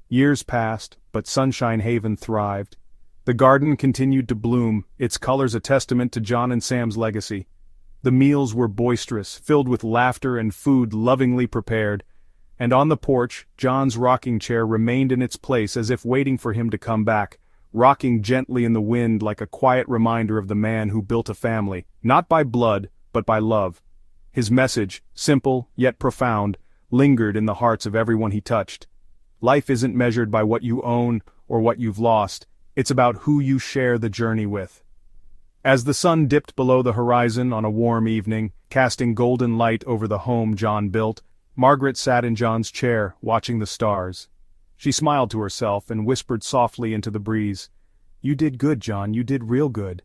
[SPEAKER 1] Years passed, but Sunshine Haven thrived. The garden continued to bloom, its colors a testament to John and Sam's legacy. The meals were boisterous, filled with laughter and food lovingly prepared, and on the porch, John's rocking chair remained in its place as if waiting for him to come back, rocking gently in the wind like a quiet reminder of the man who built a family, not by blood, but by love. His message, simple yet profound, lingered in the hearts of everyone he touched. Life isn't measured by what you own or what you've lost, it's about who you share the journey with. As the sun dipped below the horizon on a warm evening, casting golden light over the home John built, Margaret sat in John's chair, watching the stars. She smiled to herself and whispered softly into the breeze, "You did good, John, you did real good."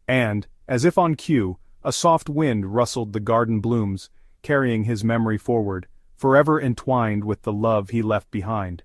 [SPEAKER 1] And, as if on cue, a soft wind rustled the garden blooms, carrying his memory forward, forever entwined with the love he left behind.